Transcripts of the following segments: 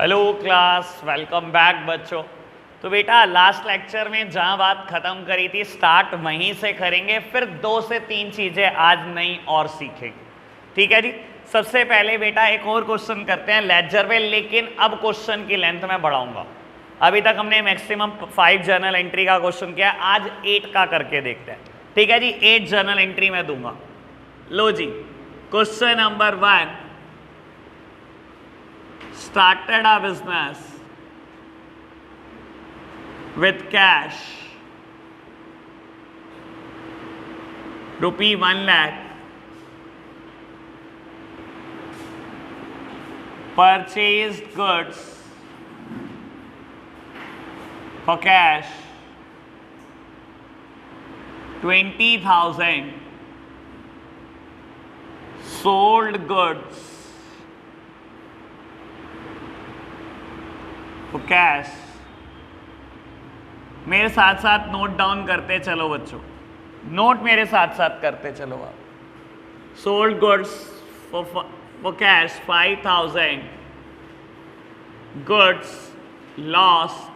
Hello class, welcome back बच्चों। तो बेटा लास्ट लेक्चर में जहां बात खत्म करी थी स्टार्ट वहीं से करेंगे, फिर 2 से 3 चीजें आज नई और सीखेंगे। ठीक है जी। सबसे पहले बेटा एक और क्वेश्चन करते हैं लेजर पे, लेकिन अब क्वेश्चन की लेंथ में बढ़ाऊंगा। अभी तक हमने मैक्सिमम 5 जर्नल एंट्री का क्वेश्चन किया, आज 8 का करके देखते हैं। ठीक है जी, 8 जर्नल एंट्री में दूंगा। लो जी, question number 1, started a business with cash rupee 1 lakh, purchased goods for cash 20,000, sold goods तो कैश। मेरे साथ साथ नोट डाउन करते चलो बच्चों, नोट मेरे साथ साथ करते चलो आप। Sold goods for cash 5,000, goods lost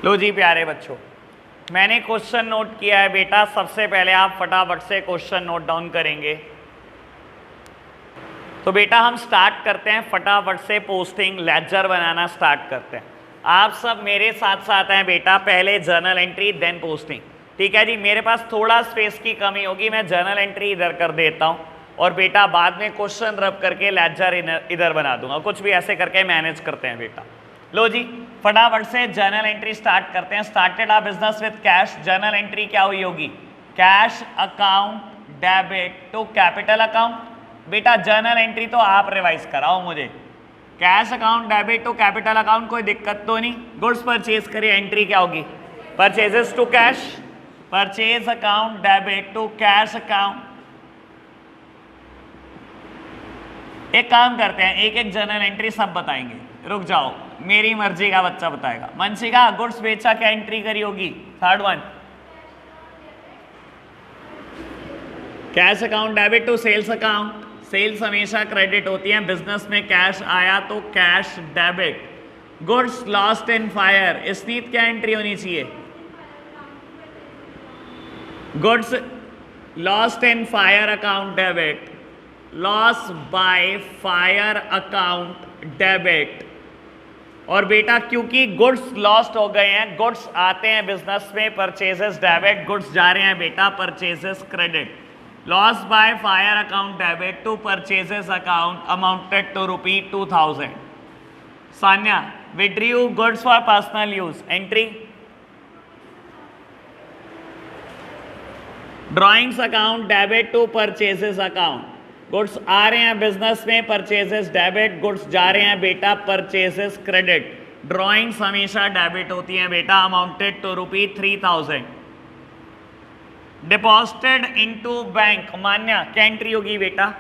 लो जी प्यारे बच्चों, मैंने क्वेश्चन नोट किया है बेटा। सबसे पहले आप फटाफट से क्वेश्चन नोट डाउन करेंगे। तो बेटा हम स्टार्ट करते हैं फटाफट से, पोस्टिंग लेजर बनाना स्टार्ट करते हैं। आप सब मेरे साथ साथ हैं बेटा, पहले जर्नल एंट्री देन पोस्टिंग। ठीक है जी, मेरे पास थोड़ा स्पेस की कमी होगी, मैं जर्नल एंट्री इधर कर देता हूँ और बेटा बाद में क्वेश्चन रब करके लेजर इधर बना दूंगा। कुछ भी ऐसे करके मैनेज करते हैं बेटा। लो जी फटाफट से जर्नल एंट्री स्टार्ट करते हैं। Started a business with cash, journal entry क्या हुई होगी? Cash account debit to capital account. बेटा जर्नल एंट्री तो आप रिवाइज कराओ मुझे। Cash account debit to capital account, कोई दिक्कत तो नहीं। गुड्स परचेज करिए, एंट्री क्या होगी? Purchases to cash, purchase account debit to cash account. एक काम करते हैं, एक एक जर्नल एंट्री सब बताएंगे। रुक जाओ, मेरी मर्जी का बच्चा बताएगा। मनशिका गुड्स बेचा क्या एंट्री करी होगी? Third one, cash account debit to sales account. Sales हमेशा क्रेडिट होती है, बिजनेस में कैश आया तो cash debit. Goods lost in fire, स्नीत क्या एंट्री होनी चाहिए? Goods lost in fire account debit, loss by fire account debit. और बेटा क्योंकि गुड्स लॉस्ट हो गए हैं, गुड्स आते हैं बिजनेस में, परचेजेस डेबिट, गुड्स जा रहे हैं बेटा purchases credit. Loss by fire account debit to purchases account amounted to rupee 2,000। Sanya withdrew goods for personal use, entry drawings account debit to purchases account. Goods आ रहे हैं बिजनेस में, purchases debit, goods जा रहे हैं बेटा परचेजेस क्रेडिट। ड्रॉइंग्स हमेशा debit होती हैं बेटा, amounted to rupee 3,000। Deposited into bank, Manya क्या एंट्री होगी बेटा?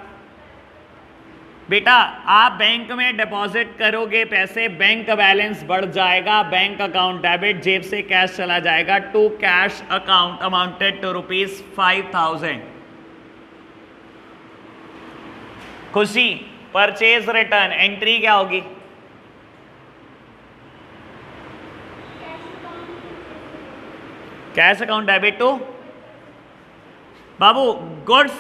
बेटा आप बैंक में डिपॉजिट करोगे पैसे, बैंक बैलेंस बढ़ जाएगा, बैंक अकाउंट डेबिट, जेब से कैश चला जाएगा to cash account amounted to rupees 5,000। Khushi purchase return, entry क्या होगी? कैश अकाउंट डेबिट टू बाबू गुड्स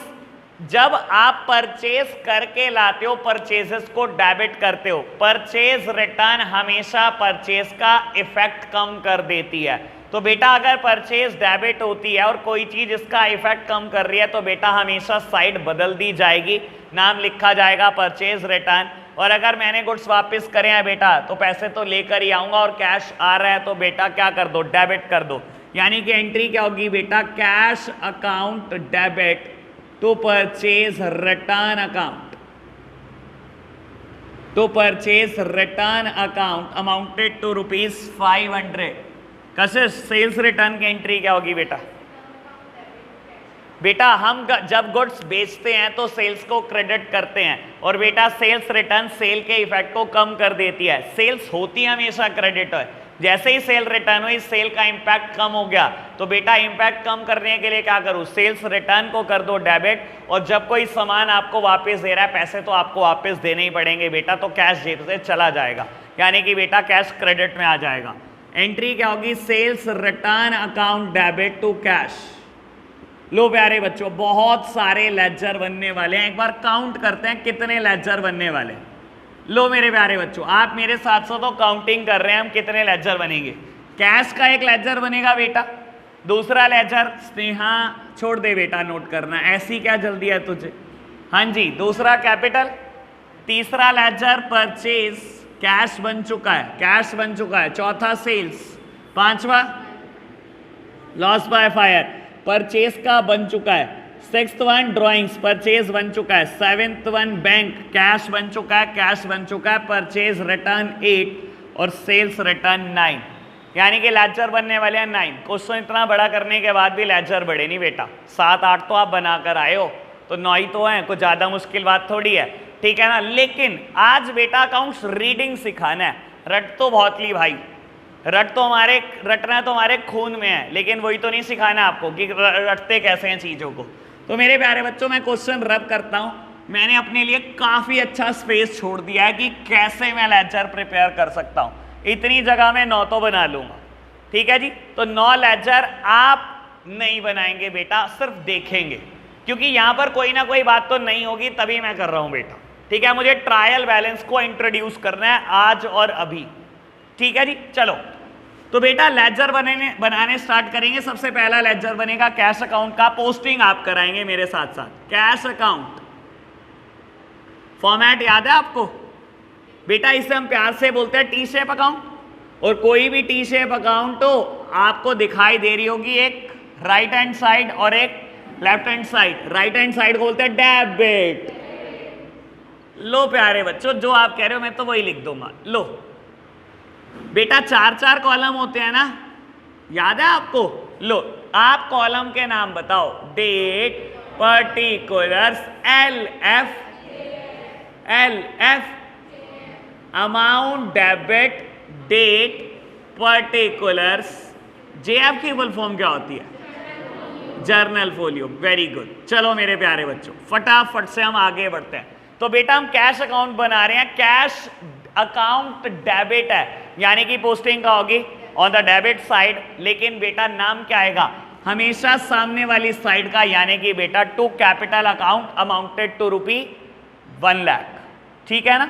जब आप परचेज करके लाते हो, परचेजेस को डेबिट करते हो, परचेज रिटर्न हमेशा परचेज का इफेक्ट कम कर देती है। तो बेटा अगर परचेज डेबिट होती है और कोई चीज इसका इफेक्ट कम कर रही है तो बेटा हमेशा साइड बदल दी जाएगी, नाम लिखा जाएगा परचेज रिटर्न। और अगर मैंने गुड्स वापस करे हैं बेटा तो पैसे तो लेकर ही आऊंगा, और कैश आ रहा है तो बेटा क्या कर दो, डेबिट कर दो। यानी कि एंट्री क्या होगी बेटा, cash account debit to purchase return account, to purchase return account amounted to ₹500। कैसे सेल्स रिटर्न की एंट्री क्या होगी बेटा? बेटा हम जब गुड्स बेचते हैं तो सेल्स को क्रेडिट करते हैं, और बेटा सेल्स रिटर्न सेल के इफेक्ट को कम कर देती है। सेल्स होती है हमेशा क्रेडिट है, जैसे ही सेल रिटर्न हुई सेल का इंपैक्ट कम हो गया, तो बेटा इंपैक्ट कम करने के लिए क्या करूं, सेल्स रिटर्न को कर दो डेबिट। और जब कोई सामान आपको वापस दे रहा है, पैसे तो आपको वापस देने ही पड़ेंगे बेटा, तो कैश जेब से चला जाएगा, यानी कि बेटा कैश क्रेडिट में आ जाएगा। एंट्री क्या होगी, sales return account debit to cash. लो प्यारे बच्चों, बहुत सारे लेजर बनने वाले हैं, एक बार काउंट करते हैं कितने लेजर बनने वाले हैं। लो मेरे प्यारे बच्चों, आप मेरे साथ साथ तो काउंटिंग कर रहे हैं हम कितने लेजर बनेंगे। कैश का एक लेजर बनेगा बेटा, दूसरा लेजर स्नेहा छोड़ दे बेटा नोट करना, ऐसी क्या जल्दी है तुझे, हाँ जी, दूसरा कैपिटल, तीसरा लेजर परचेज, कैश बन चुका है, कैश बन चुका है, चौथा सेल्स, पांचवा लॉस बाय फायर, परचेज का बन चुका है, सिक्स्थ वन ड्रॉइंग्स, परचेज बन चुका है, सेवेंथ वन बैंक, कैश बन चुका है, कैश बन चुका है, परचेज रिटर्न 8 और सेल्स रिटर्न 9, यानी कि लेजर बनने वाले हैं 9। क्वेश्चन इतना बड़ा करने के बाद भी लेजर बढ़े नहीं बेटा, 7-8 तो आप बनाकर आए हो, तो 9 ही तो है, कुछ ज़्यादा मुश्किल बात थोड़ी है, ठीक है ना। लेकिन आज बेटा अकाउंट्स रीडिंग सिखाना है, रट तो बहुत ली भाई, रटना तो हमारे खून में है, लेकिन वही तो नहीं सिखाना आपको कि रटते कैसे हैं चीज़ों को। तो मेरे प्यारे बच्चों, मैं क्वेश्चन रब करता हूं, मैंने अपने लिए काफ़ी अच्छा स्पेस छोड़ दिया है कि कैसे मैं लेजर प्रिपेयर कर सकता हूं। इतनी जगह में 9 तो बना लूंगा, ठीक है जी। तो 9 लेजर आप नहीं बनाएंगे बेटा, सिर्फ देखेंगे, क्योंकि यहां पर कोई ना कोई बात तो नहीं होगी, तभी मैं कर रहा हूं बेटा, ठीक है। मुझे ट्रायल बैलेंस को इंट्रोड्यूस करना है आज और अभी, ठीक है जी। चलो तो बेटा लेजर बनाने स्टार्ट करेंगे। सबसे पहला लेजर बनेगा कैश अकाउंट का, पोस्टिंग आप कराएंगे मेरे साथ साथ। कैश अकाउंट फॉर्मेट याद है आपको बेटा, इसे हम प्यार से बोलते हैं टी शेप अकाउंट, और कोई भी टी शेप अकाउंट हो आपको दिखाई दे रही होगी एक राइट हैंड साइड और एक left hand side. Right hand side को बोलते हैं डेबिट। लो प्यारे बच्चों, जो आप कह रहे हो मैं तो वही लिख दूंगा। लो बेटा 4-4 कॉलम होते हैं ना, याद है आपको। लो आप कॉलम के नाम बताओ, date, particulars, LF, amount, debit, date, particulars. JF की फुल फॉर्म क्या होती है, जर्नल फोलियो। Very good. चलो मेरे प्यारे बच्चों, फटाफट से हम आगे बढ़ते हैं। तो बेटा हम कैश अकाउंट बना रहे हैं, कैश अकाउंट डेबिट है, यानी कि पोस्टिंग का होगी ऑन द डेबिट साइड, लेकिन बेटा नाम क्या आएगा, हमेशा सामने वाली साइड का, यानी कि बेटा to capital account amounted to ₹1 lakh, ठीक है ना।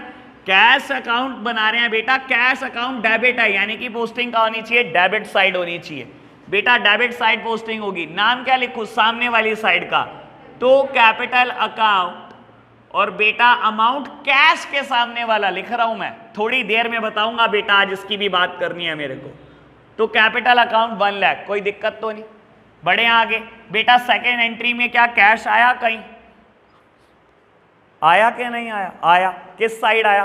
कैश अकाउंट बना रहे हैं बेटा, कैश अकाउंट डेबिट है, यानी कि पोस्टिंग का होनी चाहिए डेबिट साइड होनी चाहिए बेटा, डेबिट साइड पोस्टिंग होगी। नाम क्या लिखूं, सामने वाली साइड का टू कैपिटल अकाउंट, और बेटा अमाउंट कैश के सामने वाला लिख रहा हूं मैं, थोड़ी देर में बताऊंगा बेटा, आज इसकी भी बात करनी है मेरे को। तो कैपिटल अकाउंट 1 लाख, कोई दिक्कत तो नहीं। बढ़े आगे बेटा, सेकेंड एंट्री में क्या कैश आया, कहीं आया कि नहीं आया, आया। किस साइड आया,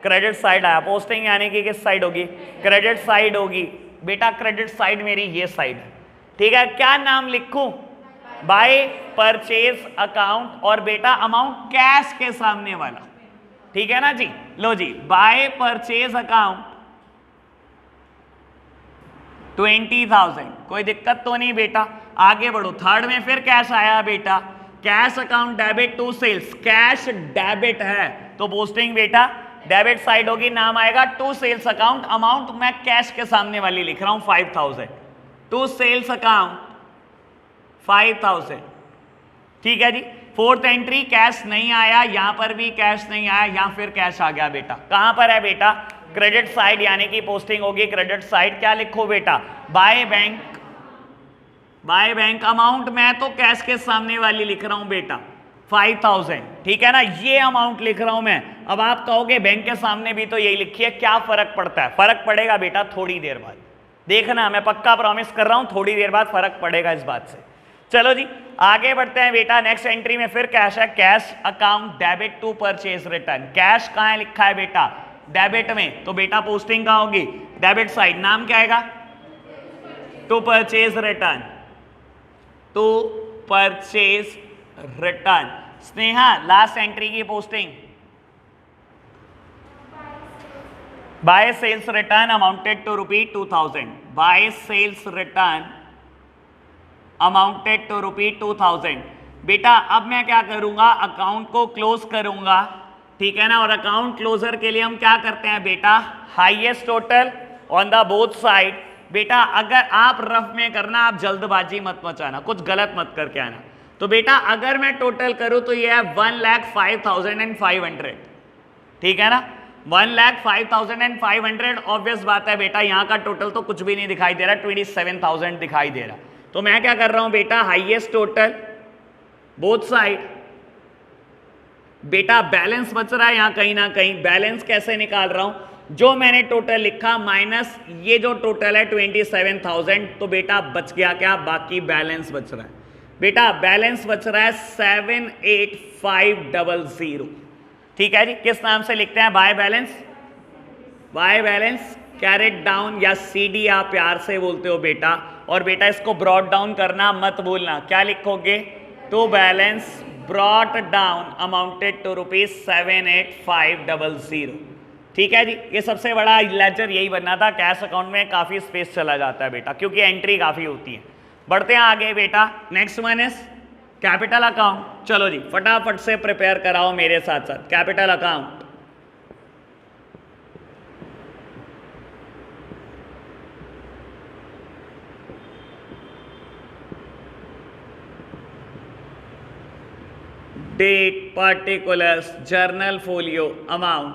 क्रेडिट साइड आया। पोस्टिंग यानी कि किस साइड होगी, क्रेडिट साइड होगी बेटा, क्रेडिट साइड मेरी ये साइड है, ठीक है। क्या नाम लिखूं, बाय परचेज अकाउंट, और बेटा अमाउंट कैश के सामने वाला, ठीक है ना जी। लो जी, बाय परचेज अकाउंट 20,000, कोई दिक्कत तो नहीं बेटा। आगे बढ़ो, थर्ड में फिर कैश आया बेटा, cash account debit to sales, cash debit है तो पोस्टिंग बेटा डेबिट साइड होगी, नाम आएगा टू सेल्स अकाउंट, अमाउंट मैं कैश के सामने वाली लिख रहा हूं 5,000, टू सेल्स अकाउंट 5,000, ठीक है जी। फोर्थ एंट्री कैश नहीं आया, यहां पर भी कैश नहीं आया, यहां फिर कैश आ गया बेटा। कहां पर है बेटा? क्रेडिट साइड, यानी कि पोस्टिंग होगी क्रेडिट साइड। क्या लिखो बेटा? By bank. By bank amount मैं तो कैश के सामने वाली लिख रहा हूं बेटा 5000, ठीक है ना, ये अमाउंट लिख रहा हूं मैं। अब आप कहोगे बैंक के सामने भी तो यही लिखिए, क्या फर्क पड़ता है? फर्क पड़ेगा बेटा थोड़ी देर बाद, देखना, मैं पक्का प्रॉमिस कर रहा हूं, थोड़ी देर बाद फर्क पड़ेगा इस बात से। चलो जी आगे बढ़ते हैं बेटा। नेक्स्ट एंट्री में फिर कैश है, cash account debit to purchase return. Cash कहां लिखा है बेटा? डेबिट में, तो बेटा पोस्टिंग कहां होगी? Debit side. नाम क्या आएगा? To purchase return, to purchase return. Sneha last entry की posting by sales return amounted to ₹2000। By sales return amounted to ₹2000। बेटा अब मैं क्या करूंगा? अकाउंट को क्लोज करूंगा, ठीक है ना, और अकाउंट क्लोजर के लिए हम क्या करते हैं बेटा? Highest total on the both side. बेटा अगर आप रफ में करना, आप जल्दबाजी मत मचाना, कुछ गलत मत करके आना। तो बेटा अगर मैं टोटल करूं तो ये है 1,05,500, ठीक है ना, 1,05,500। ऑब्वियस बात है बेटा यहां का टोटल तो कुछ भी नहीं दिखाई दे रहा, 27,000 दिखाई दे रहा। तो मैं क्या कर रहा हूं बेटा? Highest total both side. बेटा बैलेंस बच रहा है यहां कहीं ना कहीं, बैलेंस कैसे निकाल रहा हूं? जो मैंने टोटल लिखा माइनस ये जो टोटल है 27,000, तो बेटा बच गया क्या? बाकी बैलेंस बच रहा है बेटा, बैलेंस बच रहा है 78500, ठीक है जी। किस नाम से लिखते हैं? By balance. Bye balance carried down या CD आप प्यार से बोलते हो बेटा। और बेटा इसको ब्रॉट डाउन करना मत भूलना, क्या लिखोगे? To balance brought down amounted to ₹78500, ठीक है जी। ये सबसे बड़ा लेजर यही बनना था, कैश अकाउंट में काफी स्पेस चला जाता है बेटा क्योंकि एंट्री काफी होती है। बढ़ते हैं आगे बेटा। Next one is capital account. चलो जी फटाफट से प्रिपेयर कराओ मेरे साथ साथ। Capital account, date, particulars, journal folio, amount.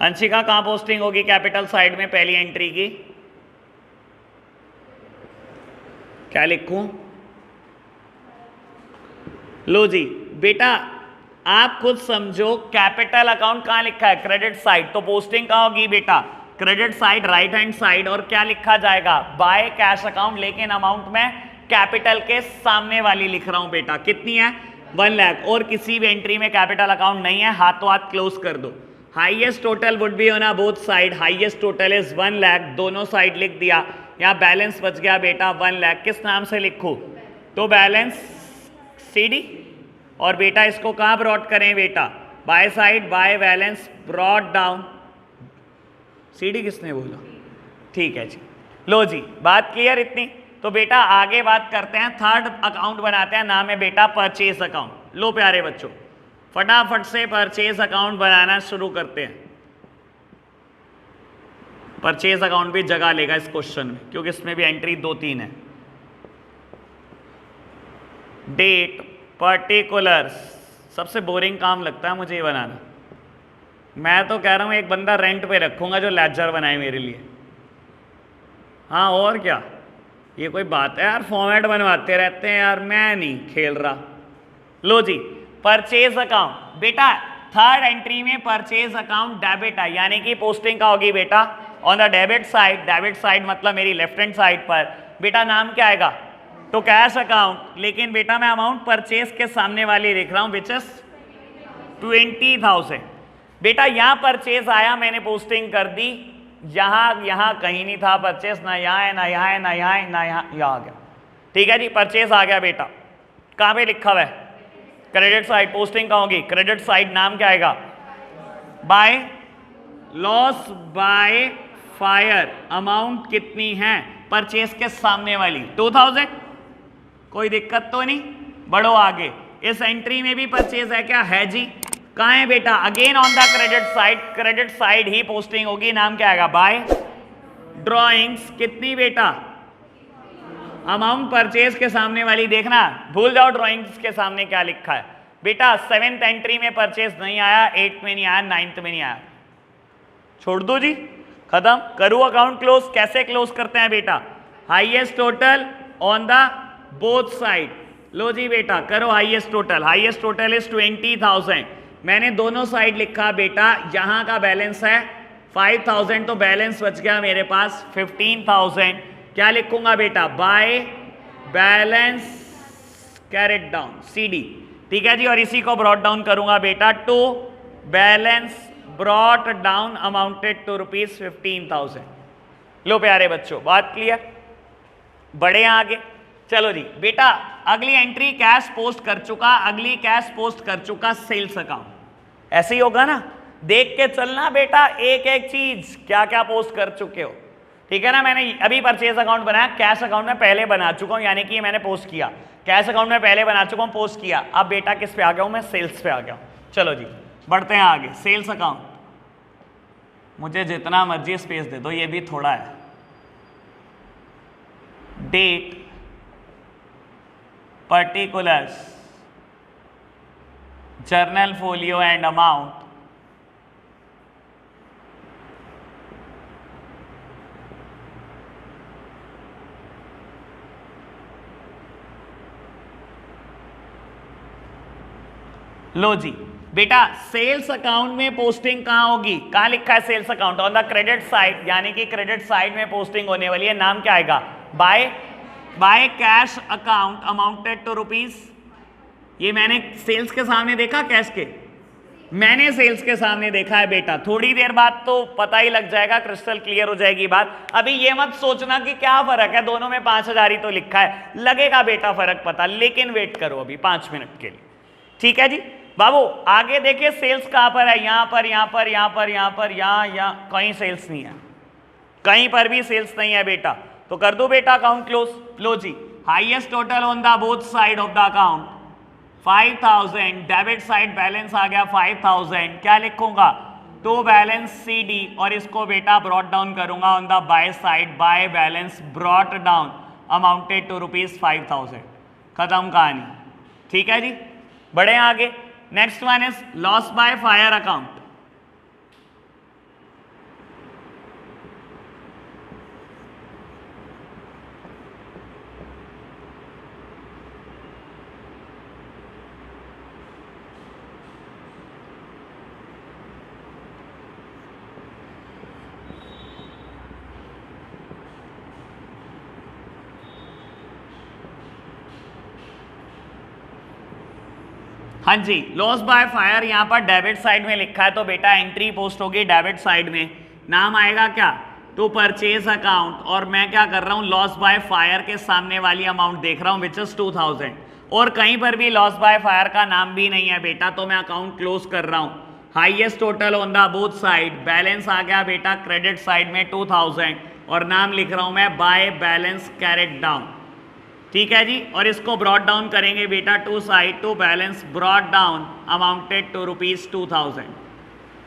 Anshika कहां पोस्टिंग होगी कैपिटल साइड में पहली एंट्री की? क्या लिखूं? लो जी बेटा आप खुद समझो, कैपिटल अकाउंट कहां लिखा है? क्रेडिट साइड, तो पोस्टिंग कहां होगी बेटा? Credit side, right hand side. और क्या लिखा जाएगा? बाय कैश अकाउंट, लेकिन अमाउंट में कैपिटल के सामने वाली लिख रहा हूं बेटा। कितनी है? 1 लाख। और किसी भी एंट्री में कैपिटल अकाउंट नहीं है, हाथों हाथ क्लोज कर दो। Highest total would be on both side, highest total is 1 lakh, दोनों साइड लिख दिया। यहाँ बैलेंस बच गया बेटा 1 लाख। किस नाम से लिखूं? तो बैलेंस CD। और बेटा इसको कहाँ ब्रॉट करें बेटा? Bye side, by balance brought down. CD किसने बोला? ठीक है जी। लो जी बात क्लियर इतनी। तो बेटा आगे बात करते हैं, थर्ड अकाउंट बनाते हैं, नाम है बेटा परचेज अकाउंट। लो प्यारे बच्चों फटाफट से परचेज अकाउंट बनाना शुरू करते हैं। परचेज अकाउंट भी जगह लेगा इस क्वेश्चन में क्योंकि इसमें भी एंट्री 2-3 है। डेट, पर्टिकुलर्स, सबसे बोरिंग काम लगता है मुझे ये बनाना। मैं तो कह रहा हूं एक बंदा रेंट पे रखूंगा जो लेजर बनाए मेरे लिए। हाँ और क्या, ये कोई बात है यार, फॉर्मेट बनवाते रहते हैं यार, मैं नहीं खेल रहा। लो जी परचेज अकाउंट बेटा थर्ड एंट्री में परचेज अकाउंट डेबिट है, यानी कि पोस्टिंग का होगी बेटा on the debit side. Debit side मतलब मेरी लेफ्ट हैंड साइड पर। बेटा नाम क्या आएगा? तो कैश अकाउंट, लेकिन बेटा मैं अमाउंट परचेज के सामने वाली लिख रहा हूं विच इज 20,000। बेटा यहां परचेज आया, मैंने पोस्टिंग कर दी। यहां कहीं नहीं था परचेज, ना यहाँ है, ना यहाँ है, ना यहाँ है, ना यहाँ आ गया। ठीक है जी परचेज आ गया बेटा। कहां पे लिखा हुआ है? Credit side. पोस्टिंग कहां होगी? Credit side. नाम क्या आएगा? By loss by fire. Amount कितनी है? परचेज के सामने वाली 2000। कोई दिक्कत तो नहीं? बढ़ो आगे। इस एंट्री में भी परचेज है क्या? है जी। कहां है बेटा? Again on the credit side. Credit side he posting होगी। नाम क्या आएगा? बाय ड्रॉइंग्स कितनी बेटा, अमाउंट परचेज के सामने वाली देखना, भूल जाओ ड्रॉइंग्स के सामने क्या लिखा है बेटा। 7th एंट्री में परचेज नहीं आया, 8th में नहीं आया, 9th में नहीं आया, छोड़ दो जी, खत्म। करूँ अकाउंट क्लोज, कैसे क्लोज करते हैं बेटा, highest total on the both side. लो जी बेटा करो highest total, highest total is 20,000। मैंने दोनों साइड लिखा बेटा, यहां का बैलेंस है 5,000 तो बैलेंस बच गया मेरे पास 15,000। क्या लिखूंगा बेटा, by balance carried down CD, ठीक है जी। और इसी को ब्रॉट डाउन करूंगा बेटा to balance brought down amounted to ₹15,000। लो प्यारे बच्चों बात क्लियर, बढ़े आगे। चलो जी बेटा अगली एंट्री कैश पोस्ट कर चुका, अगली कैश पोस्ट कर चुका सेल्स अकाउंट। ऐसे ही होगा ना, देख के चलना बेटा एक एक चीज क्या क्या पोस्ट कर चुके हो, ठीक है ना। मैंने अभी परचेज अकाउंट बनाया, कैश अकाउंट में पहले बना चुका हूं, यानी कि मैंने पोस्ट किया, कैश अकाउंट में पहले बना चुका हूं, पोस्ट किया। अब बेटा किस पे आ गया हूं मैं, सेल्स पे आ गया हूं। चलो जी बढ़ते हैं आगे। सेल्स अकाउंट, मुझे जितना मर्जी स्पेस दे दो, ये भी थोड़ा है। Date, particulars, journal folio and amount, लो जी बेटा सेल्स अकाउंट में पोस्टिंग कहां होगी, कहां लिखा है sales account, on the credit side, यानी कि क्रेडिट साइड में पोस्टिंग होने वाली है। नाम क्या आएगा, by cash account amounted to ₹। ये मैंने सेल्स के सामने देखा, कैश के मैंने सेल्स के सामने देखा है बेटा। थोड़ी देर बाद तो पता ही लग जाएगा, क्रिस्टल क्लियर हो जाएगी बात। अभी ये मत सोचना कि क्या फर्क है, दोनों में 5,000 ही तो लिखा है, लगेगा बेटा फर्क पता, लेकिन वेट करो अभी 5 मिनट के लिए, ठीक है जी। बाबू आगे देखिए सेल्स कहां पर है, यहां पर, यहां पर, यहां पर, यहां पर, यहां कहीं सेल्स नहीं है, कहीं पर भी सेल्स नहीं है बेटा। तो कर दो बेटा अकाउंट क्लोज। लो जी highest total on the both side of the account 5,000, debit side balance आ गया 5,000। क्या लिखूंगा, टू बैलेंस CD, और इसको बेटा ब्रॉट डाउन करूंगा on the by side, by balance brought down amounted to ₹5,000। खत्म कहानी, ठीक है जी। बढ़े आगे। Next one is loss by fire account. हाँ जी लॉस बाय फायर यहाँ पर डेबिट साइड में लिखा है, तो बेटा एंट्री पोस्ट होगी डेबिट साइड में। नाम आएगा क्या, टू परचेज अकाउंट, और मैं क्या कर रहा हूँ, लॉस बाय फायर के सामने वाली अमाउंट देख रहा हूँ विच इज 2,000, और कहीं पर भी लॉस बाय फायर का नाम भी नहीं है बेटा, तो मैं अकाउंट क्लोज कर रहा हूँ। Highest total on the both side, balance आ गया बेटा क्रेडिट साइड में 2,000, और नाम लिख रहा हूँ मैं बाय बैलेंस कैरेट डाउन, ठीक है जी। और इसको ब्रॉट डाउन करेंगे बेटा to side, to balance brought down amounted to ₹2,000।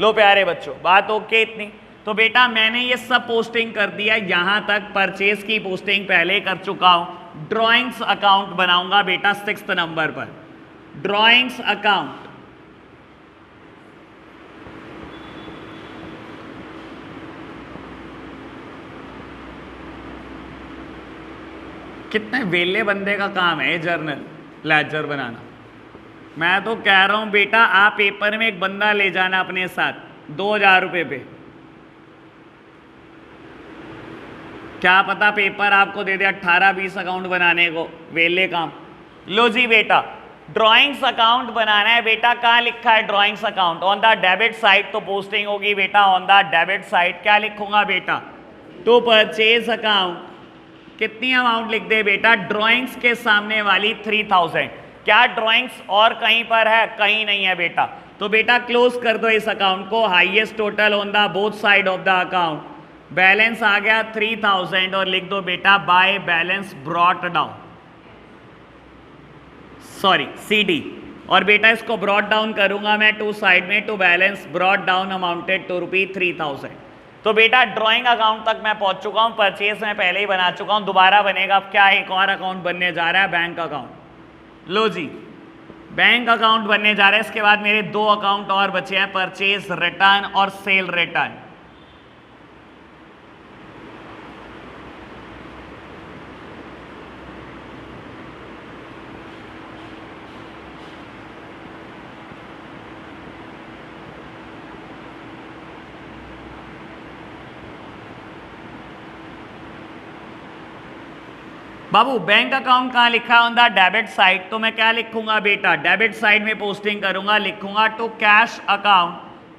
लो प्यारे बच्चों बात ओके इतनी। तो बेटा मैंने ये सब पोस्टिंग कर दिया, यहां तक परचेज की पोस्टिंग पहले कर चुका हूं। ड्रॉइंग्स अकाउंट बनाऊंगा बेटा 6th नंबर पर, ड्रॉइंग्स अकाउंट। कितने वेले बंदे का काम है जर्नल लेजर बनाना। मैं तो कह रहा हूं बेटा आप पेपर में एक बंदा ले जाना अपने साथ 2,000 रुपये पे, क्या पता पेपर आपको दे दे 18-20 अकाउंट बनाने को, वेले काम। लो जी बेटा ड्राइंग्स अकाउंट बनाना है बेटा, कहाँ लिखा है drawings account, on the debit side, तो पोस्टिंग होगी बेटा ऑन द डेबिट साइड। क्या लिखूंगा बेटा, टू परचेज अकाउंट, कितनी अमाउंट लिख दे बेटा, ड्राइंग्स के सामने वाली 3,000। क्या ड्राइंग्स और कहीं पर है, कहीं नहीं है बेटा, तो बेटा क्लोज कर दो इस अकाउंट को। Highest total on the both side of the account, balance आ गया 3,000, और लिख दो बेटा by balance brought down, sorry CD, और बेटा इसको ब्रॉट डाउन करूंगा मैं टू साइड में, to balance brought down amounted to ₹3,000। तो बेटा ड्राइंग अकाउंट तक मैं पहुंच चुका हूं, परचेज मैं पहले ही बना चुका हूं, दोबारा बनेगा अब क्या, एक और अकाउंट बनने जा रहा है, बैंक अकाउंट। लो जी, बैंक अकाउंट बनने जा रहा है। इसके बाद मेरे दो अकाउंट और बचे हैं, परचेज रिटर्न और सेल रिटर्न। बाबू बैंक अकाउंट कहां लिखा है, ऑन द डेबिट साइड, तो मैं क्या लिखूंगा बेटा, डेबिट साइड में पोस्टिंग करूंगा, लिखूंगा टू कैश अकाउंट,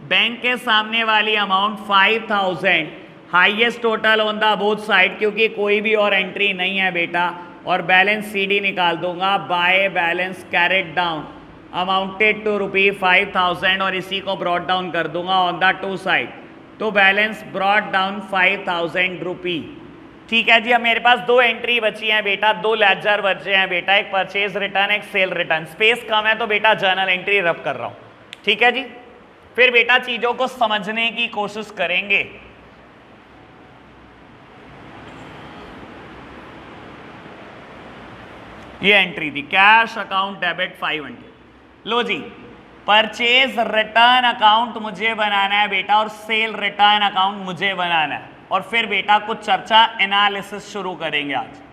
बैंक के सामने वाली amount 5000, highest total on the both side, क्योंकि कोई भी और एंट्री नहीं है बेटा, और बैलेंस सीडी निकाल दूंगा, by balance carried down amounted to ₹5000, और इसी को ब्रॉट डाउन कर दूंगा ऑन द टू साइड, तो बैलेंस ब्रॉट डाउन ₹5000। ठीक है जी, अब मेरे पास दो एंट्री बची हैं बेटा, दो लेजर बचे हैं बेटा, एक परचेज रिटर्न, एक सेल रिटर्न। स्पेस कम है तो बेटा जर्नल एंट्री रब कर रहा हूं। ठीक है जी, फिर बेटा चीजों को समझने की कोशिश करेंगे। ये एंट्री थी कैश अकाउंट डेबिट 500। लो जी, परचेज रिटर्न अकाउंट मुझे बनाना है बेटा, और सेल रिटर्न अकाउंट मुझे बनाना है, और फिर बेटा कुछ चर्चा एनालिसिस शुरू करेंगे आज।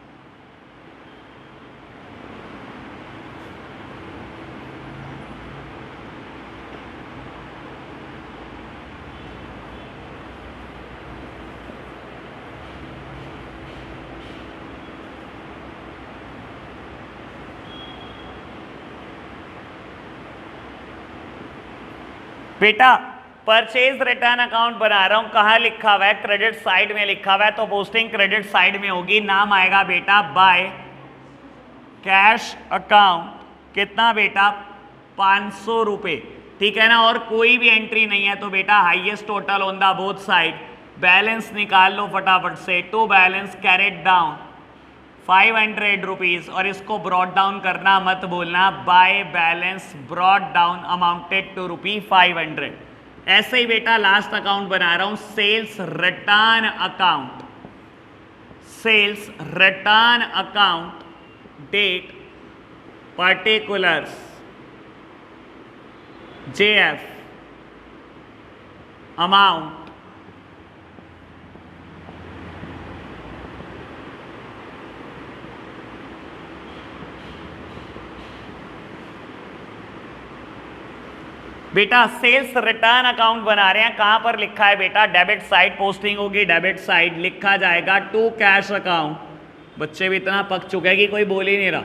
बेटा परचेज रिटर्न अकाउंट बना रहा हूं, कहां लिखा हुआ है, क्रेडिट साइड में लिखा हुआ है, तो पोस्टिंग क्रेडिट साइड में होगी, नाम आएगा बेटा बाय कैश अकाउंट, कितना बेटा 500 रुपए। ठीक है ना, और कोई भी एंट्री नहीं है, तो बेटा highest total on the both side, balance निकाल लो फटाफट से, to balance carried down 500 rupees, और इसको ब्रॉट डाउन करना मत भूलना, by balance brought down amounted to ₹500। ऐसे ही बेटा लास्ट अकाउंट बना रहा हूं, sales return account, sales return account, date particulars JF amount, बेटा सेल्स रिटर्न अकाउंट बना रहे हैं, कहां पर लिखा है बेटा, डेबिट साइड, पोस्टिंग होगी डेबिट साइड, लिखा जाएगा टू कैश अकाउंट। बच्चे भी इतना पक चुके हैं कि कोई बोल ही नहीं रहा।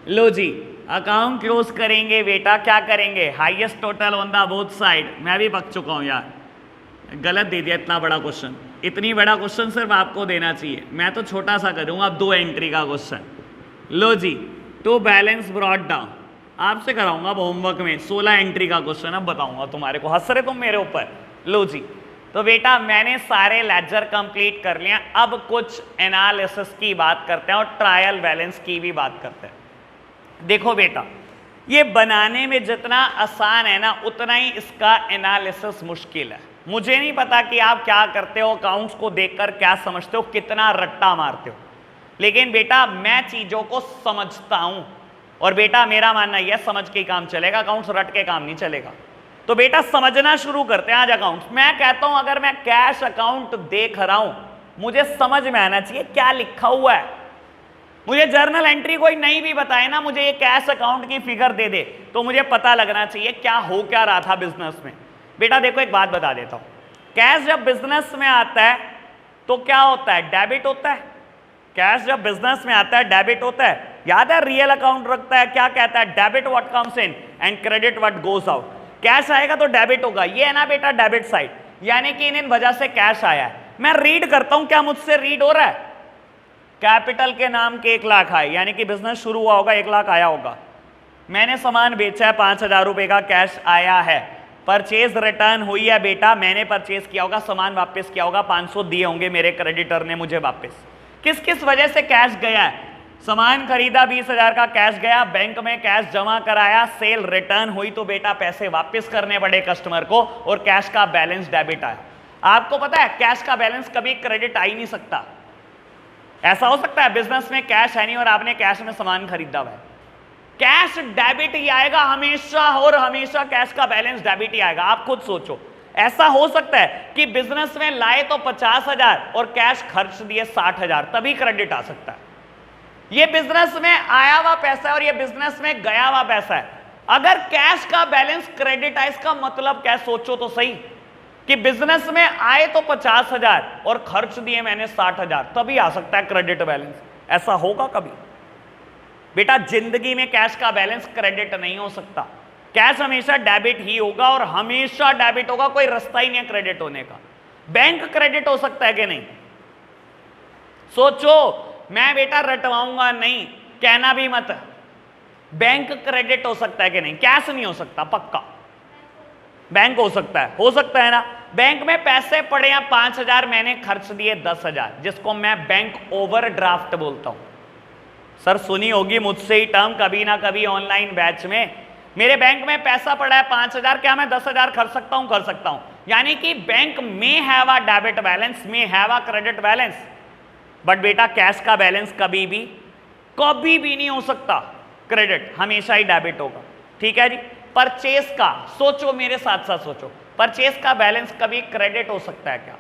लो जी, अकाउंट क्लोज करेंगे बेटा, क्या करेंगे, highest total on the both side. मैं भी पक चुका हूं यार, गलत दे दिया इतना बड़ा क्वेश्चन, इतनी बड़ा क्वेश्चन सिर्फ आपको देना चाहिए, मैं तो छोटा सा करूंगा, अब दो एंट्री का क्वेश्चन। लो जी, टू बैलेंस ब्रॉट डाउन, आपसे कराऊंगा अब होमवर्क में 16 एंट्री का क्वेश्चन, अब बताऊंगा तुम्हारे को, हंस रहे तुम मेरे ऊपर। लो जी, तो बेटा मैंने सारे लेजर कंप्लीट कर लिया, अब कुछ एनालिसिस की बात करते हैं और ट्रायल बैलेंस की भी बात करते हैं। देखो बेटा, ये बनाने में जितना आसान है ना, उतना ही इसका एनालिसिस मुश्किल है। मुझे नहीं पता कि आप क्या करते हो, अकाउंट्स को देखकर क्या समझते हो, कितना रट्टा मारते हो, लेकिन बेटा मैं चीजों को समझता हूं, और बेटा मेरा मानना यह समझ के काम चलेगा, अकाउंट्स रट के काम नहीं चलेगा। तो बेटा समझना शुरू करते हैं आज अकाउंट्स। मैं कहता हूं अगर मैं कैश अकाउंट देख रहा हूं, मुझे समझ में आना चाहिए क्या लिखा हुआ है। मुझे जर्नल एंट्री कोई नहीं भी बताए ना, मुझे ये कैश अकाउंट की फिगर दे दे, तो मुझे पता लगना चाहिए क्या हो क्या रहा था बिजनेस में। बेटा देखो एक बात बता देता हूं, कैश जब बिजनेस में आता है तो क्या होता है, डेबिट होता है। कैश जब बिजनेस में आता है डेबिट होता है। याद है रियल अकाउंट रखता है, क्या कहता है, debit what comes in and credit what goes out. Cash आएगा तो डेबिट होगा, ये है ना बेटा डेबिट साइड, यानी कि इन वजह से कैश आया है। मैं रीड करता हूं, क्या मुझसे रीड हो रहा है, कैपिटल के नाम के 1 लाख आए, यानी कि बिजनेस शुरू हुआ होगा, 1 लाख आया होगा। मैंने सामान बेचा है, 5000 रुपए का कैश आया है। परचेज रिटर्न हुई है बेटा, मैंने परचेज किया होगा, सामान वापस किया होगा, 500 दिए होंगे मेरे क्रेडिटर ने मुझे वापस। किस किस वजह से कैश गया है, सामान खरीदा 20,000 का, कैश गया, बैंक में कैश जमा कराया, सेल रिटर्न हुई तो बेटा पैसे वापस करने पड़े कस्टमर को, और कैश का बैलेंस डेबिट आया। आपको पता है कैश का बैलेंस कभी क्रेडिट आ ही नहीं सकता। ऐसा हो सकता है बिजनेस में कैश है नहीं और आपने कैश में सामान खरीदा हुआ है, कैश डेबिट ही आएगा हमेशा, और हमेशा कैश का बैलेंस डेबिट ही आएगा। आप खुद सोचो, ऐसा हो सकता है कि बिजनेस में लाए तो 50,000 और कैश खर्च दिए 60,000, तभी क्रेडिट आ सकता है। ये बिजनेस में आया हुआ पैसा है और ये बिजनेस में गया हुआ पैसा है। अगर कैश का बैलेंस क्रेडिट आए, इसका मतलब क्या? सोचो तो सही कि बिजनेस में आए तो 50,000 और खर्च दिए मैंने 60,000, तभी आ सकता है क्रेडिट बैलेंस। ऐसा होगा कभी? बेटा जिंदगी में कैश का बैलेंस क्रेडिट नहीं हो सकता, कैश हमेशा डेबिट ही होगा और हमेशा डेबिट होगा, कोई रास्ता ही नहीं है क्रेडिट होने का। बैंक क्रेडिट हो सकता है कि नहीं? सोचो, मैं बेटा रटवाऊंगा नहीं, कहना भी मत। बैंक क्रेडिट हो सकता है कि नहीं? कैश नहीं हो सकता, पक्का। बैंक हो सकता है ना। बैंक में पैसे पड़े हैं 5,000, मैंने खर्च दिए 10,000, जिसको मैं बैंक ओवरड्राफ्ट बोलता हूं। सर सुनी होगी मुझसे ही टर्म कभी ना कभी ऑनलाइन बैच में। मेरे बैंक में पैसा पड़ा है 5,000, क्या मैं 10,000 खर्च सकता हूं? कर सकता हूं। यानी कि बैंक में हैव अ डेबिट बैलेंस, में have a credit balance, but बेटा कैश का बैलेंस कभी भी नहीं हो सकता क्रेडिट, हमेशा ही डेबिट होगा। ठीक है जी। परचेस का सोचो, मेरे साथ साथ सोचो, परचेस का बैलेंस कभी क्रेडिट हो सकता है क्या?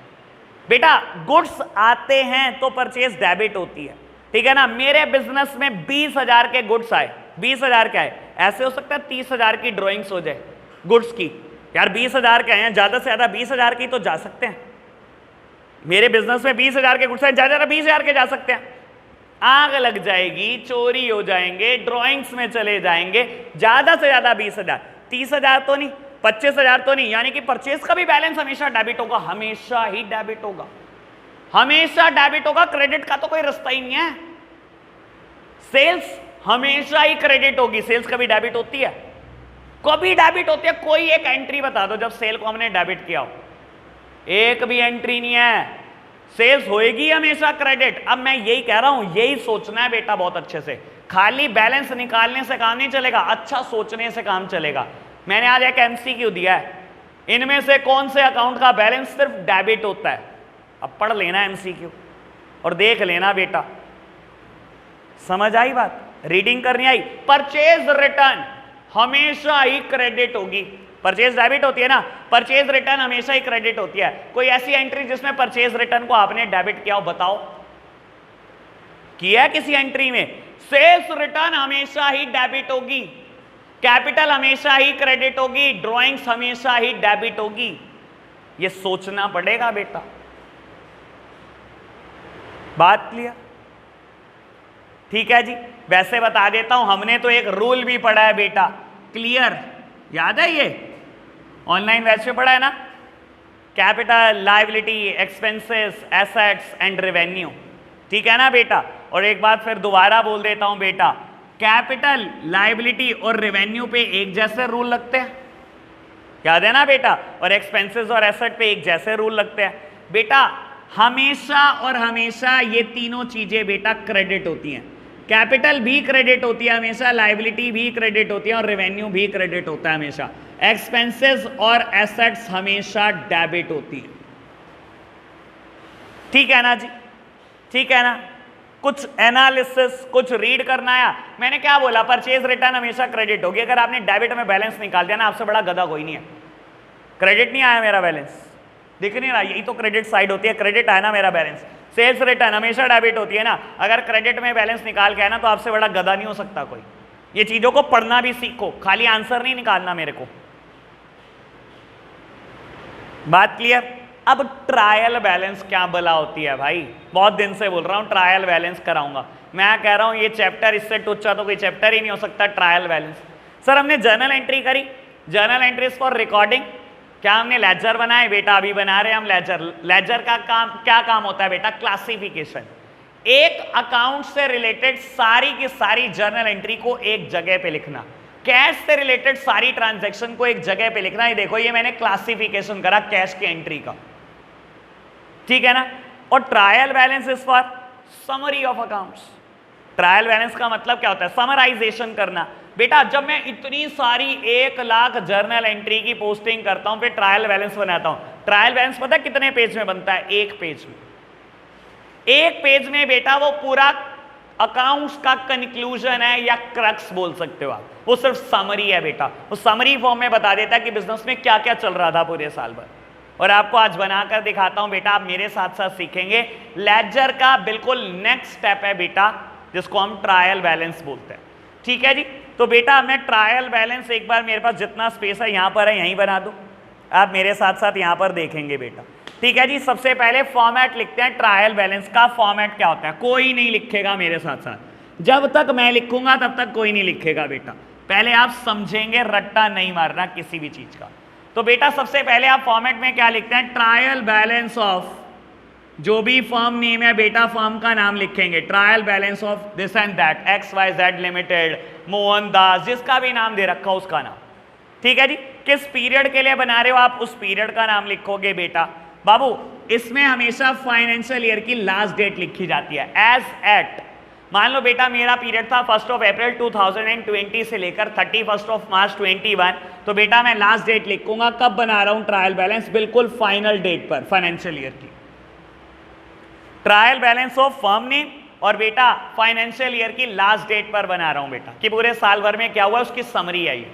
बेटा गुड्स आते हैं तो परचेस डेबिट होती है, ठीक है ना। मेरे बिजनेस में 20,000 के गुड्स आए, 20,000 के आए, ऐसे हो सकता है 30,000 की ड्रॉइंग्स हो जाए गुड्स की। यार 20,000 के आए हैं, ज्यादा से ज्यादा 20,000 की तो जा सकते हैं। मेरे बिजनेस में 20,000 के गुड्स आए, ज्यादा से ज्यादा 20,000 के जा सकते हैं। आग लग जाएगी, चोरी हो जाएंगे, ड्रॉइंग्स में चले जाएंगे, ज्यादा से ज्यादा 20,000, 30,000 तो नहीं, 25,000 तो नहीं। यानी कि परचेस का भी बैलेंस हमेशा डेबिट होगा, हमेशा ही डेबिट होगा, हमेशा डेबिट होगा। क्रेडिट का तो कोई रास्ता ही नहीं है। सेल्स हमेशा ही क्रेडिट होगी, सेल्स कभी डेबिट होती है? कभी डेबिट होती है? कोई एक एंट्री बता दो जब सेल को हमने डेबिट किया हो। एक भी एंट्री नहीं है। सेल्स होएगी हमेशा क्रेडिट। अब मैं यही कह रहा हूं, यही सोचना है बेटा बहुत अच्छे से। खाली बैलेंस निकालने से काम नहीं चलेगा, अच्छा सोचने से काम चलेगा। मैंने आज एक एमसीक्यू दिया है, इनमें से कौन से अकाउंट का बैलेंस सिर्फ डेबिट होता है? अब पढ़ लेना एमसीक्यू और देख लेना बेटा, समझ आई बात? रीडिंग करनी आई। परचेज रिटर्न हमेशा ही क्रेडिट होगी, परचेज डेबिट होती है ना, परचेज रिटर्न हमेशा ही क्रेडिट होती है। कोई ऐसी एंट्री जिसमें परचेज रिटर्न को आपने डेबिट किया हो, बताओ? किया किसी एंट्री में? सेल्स रिटर्न हमेशा ही डेबिट होगी, कैपिटल हमेशा ही क्रेडिट होगी, ड्रॉइंग्स हमेशा ही डेबिट होगी। ये सोचना पड़ेगा बेटा। बात क्लियर? ठीक है जी। वैसे बता देता हूं, हमने तो एक रूल भी पढ़ा है बेटा, क्लियर, याद है? ये ऑनलाइन बैच में पढ़ा है ना, capital, liability, expenses, assets and revenue. ठीक है ना बेटा? और एक बात फिर दोबारा बोल देता हूं बेटा, कैपिटल, लायबिलिटी और रेवेन्यू पे एक जैसे रूल लगते हैं, याद है ना बेटा? और एक्सपेंसेस और एसेट पे एक जैसे रूल लगते हैं बेटा। हमेशा और हमेशा ये तीनों चीजें बेटा क्रेडिट होती हैं। कैपिटल भी क्रेडिट होती है हमेशा, लायबिलिटी भी क्रेडिट होती है और रेवेन्यू भी क्रेडिट होता है हमेशा। एक्सपेंसेस और एसेट्स हमेशा डेबिट होती है। ठीक है ना जी? ठीक है ना? कुछ एनालिसिस, कुछ रीड करना आया? मैंने क्या बोला? परचेज रिटर्न हमेशा क्रेडिट होगी। अगर आपने डेबिट में बैलेंस निकाल दिया ना, आपसे बड़ा गधा कोई नहीं है। क्रेडिट नहीं आया मेरा बैलेंस, दिख नहीं रहा, यही तो क्रेडिट साइड होती है। क्रेडिट आया ना मेरा बैलेंस। सेल्स रिटर्न हमेशा डेबिट होती है ना, अगर क्रेडिट में बैलेंस निकाल के आया ना, तो आपसे बड़ा गधा नहीं हो सकता कोई। ये चीजों को पढ़ना भी सीखो, खाली आंसर नहीं निकालना मेरे को। बात क्लियर? अब ट्रायल बैलेंस क्या भला होती है भाई? बहुत दिन से बोल रहा हूं ट्रायल बैलेंस कराऊंगा। मैं कह रहा हूं ये चैप्टर, इससे टूचा तो कोई चैप्टर ही नहीं हो सकता, ट्रायल बैलेंस। सर हमने जर्नल एंट्री करी, जर्नल एंट्रीज फॉर रिकॉर्डिंग। क्या हमने लेजर बनाए? बेटा अभी बना रहे हैं हम लेजर। लेजर का काम क्या काम होता है बेटा? क्लासिफिकेशन। एक अकाउंट से रिलेटेड सारी की सारी जर्नल एंट्री को एक जगह पे लिखना, कैश से रिलेटेड सारी ट्रांजैक्शन को एक जगह पे लिखना। ये देखो, ये मैंने क्लासिफिकेशन करा कैश की एंट्री का, ठीक है ना। और trial balance is for summary of accounts. Trial balance का मतलब क्या होता है? समराइजेशन करना। बेटा जब मैं इतनी सारी 1 लाख जर्नल एंट्री की पोस्टिंग करता हूं, फिर ट्रायल बैलेंस बनाता हूं। ट्रायल बैलेंस पता है कितने पेज में बनता है? 1 पेज में। 1 पेज में बेटा वो पूरा अकाउंट्स का कंक्लूजन है या क्रक्स बोल सकते हो आप, वो सिर्फ समरी है बेटा। वो समरी फॉर्म में बता देता है कि बिजनेस में क्या क्या चल रहा था पूरे साल भर। और आपको आज बनाकर दिखाता हूं बेटा, आप मेरे साथ साथ सीखेंगे। लेजर का बिल्कुल नेक्स्ट स्टेप है बेटा, जिसको हम ट्रायल बैलेंस बोलते हैं। ठीक है जी, तो बेटा मैं ट्रायल बैलेंस एक बार, मेरे पास जितना स्पेस है यहां पर है, यहीं बना दूं। आप मेरे साथ साथ यहां पर देखेंगे बेटा। ठीक है जी, सबसे पहले फॉर्मेट लिखते हैं। ट्रायल बैलेंस का फॉर्मेट क्या होता है? कोई नहीं लिखेगा मेरे साथ साथ, जब तक मैं लिखूंगा तब तक कोई नहीं लिखेगा बेटा। पहले आप समझेंगे, रट्टा नहीं मारना किसी भी चीज का। तो बेटा सबसे पहले आप फॉर्मेट में क्या लिखते हैं? ट्रायल बैलेंस ऑफ, जो भी फर्म नेम है बेटा, फर्म का नाम लिखेंगे। Trial balance of this and that, XYZ limited, Mohan Das, जिसका भी नाम दे रखा हो उसका नाम। ठीक है जी, किस पीरियड के लिए बना रहे हो आप, उस पीरियड का नाम लिखोगे बेटा। बाबू इसमें हमेशा फाइनेंशियल ईयर की लास्ट डेट लिखी जाती है, एज एट। मान लो बेटा मेरा पीरियड था 1 अप्रैल 2020 से लेकर 31 मार्च 21, तो बेटा मैं लास्ट डेट लिखूंगा। कब बना रहा हूं ट्रायल बैलेंस? बिल्कुल फाइनल डेट पर, फाइनेंशियल ईयर की। Trial balance of firm name और बेटा फाइनेंशियल ईयर की लास्ट डेट पर बना रहा हूं बेटा, कि पूरे साल भर में क्या हुआ उसकी समरी आई।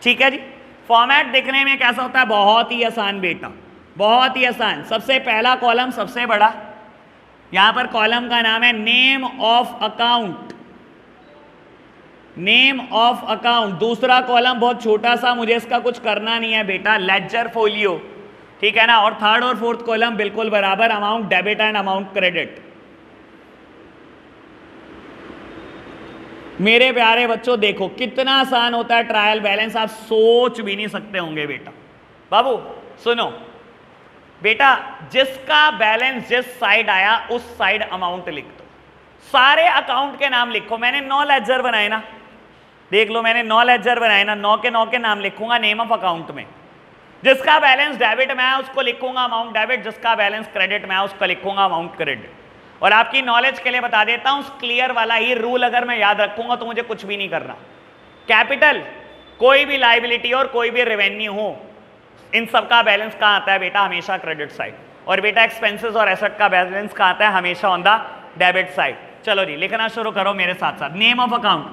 ठीक है जी, फॉर्मेट दिखने में कैसा होता है? बहुत ही आसान बेटा, बहुत ही आसान। सबसे पहला कॉलम सबसे बड़ा, यहां पर कॉलम का नाम है name of account, name of account. दूसरा कॉलम बहुत छोटा सा, मुझे इसका कुछ करना नहीं है बेटा, लेजर फोलियो। ठीक है ना। और थर्ड और फोर्थ कॉलम बिल्कुल बराबर, amount debit and amount credit. मेरे प्यारे बच्चों देखो कितना आसान होता है ट्रायल बैलेंस, आप सोच भी नहीं सकते होंगे बेटा। बाबू सुनो बेटा, जिसका बैलेंस जिस साइड आया उस साइड अमाउंट लिख दो। सारे अकाउंट के नाम लिखो। मैंने 9 लेजर बनाए ना, देख लो मैंने 9 लेजर बनाए ना, 9 के 9 के नाम लिखूंगा नेम ऑफ अकाउंट में। जिसका बैलेंस डेबिट में है उसको लिखूंगा अमाउंट डेबिट, जिसका बैलेंस क्रेडिट में है उसको लिखूंगा अमाउंट क्रेडिट। और आपकी नॉलेज के लिए बता देता हूं, क्लियर वाला ही रूल अगर मैं याद रखूंगा तो मुझे कुछ भी नहीं करना। कैपिटल, कोई भी लाइबिलिटी और कोई भी रेवेन्यू हो, इन सब का बैलेंस कहां आता है बेटा? हमेशा क्रेडिट साइड। और बेटा एक्सपेंसेस और एसेट का बैलेंस कहां आता है? हमेशा ऑन द डेबिट साइड। चलो जी लिखना शुरू करो मेरे साथ साथ। नेम ऑफ अकाउंट,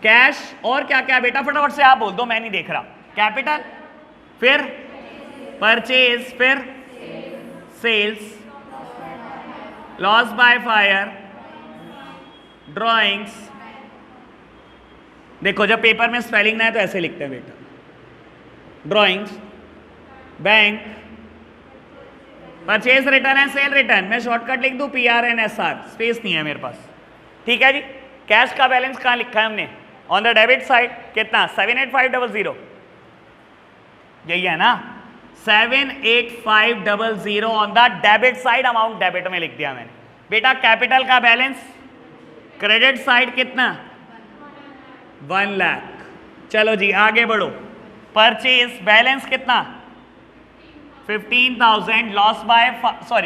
कैश, और क्या क्या बेटा फटाफट से आप बोल दो, मैं नहीं देख रहा। कैपिटल, फिर परचेज, फिर sales, loss by fire, drawings. देखो जब पेपर में स्पेलिंग ना है तो ऐसे लिखते हैं बेटा, drawings, bank, purchase return and cell return. मैं शॉर्टकट लिख दूं PRNSR, स्पेस नहीं है मेरे पास। ठीक है जी। कैश का बैलेंस कहां लिखा है हमने? On the debit side. कितना? 78500, यही है ना? 78500 on the debit side, amount debit में लिख दिया मैंने बेटा। कैपिटल का बैलेंस क्रेडिट साइड कितना? 1 लाख। चलो जी आगे बढ़ो। परचेज बैलेंस कितना? 15,000। लॉस बाय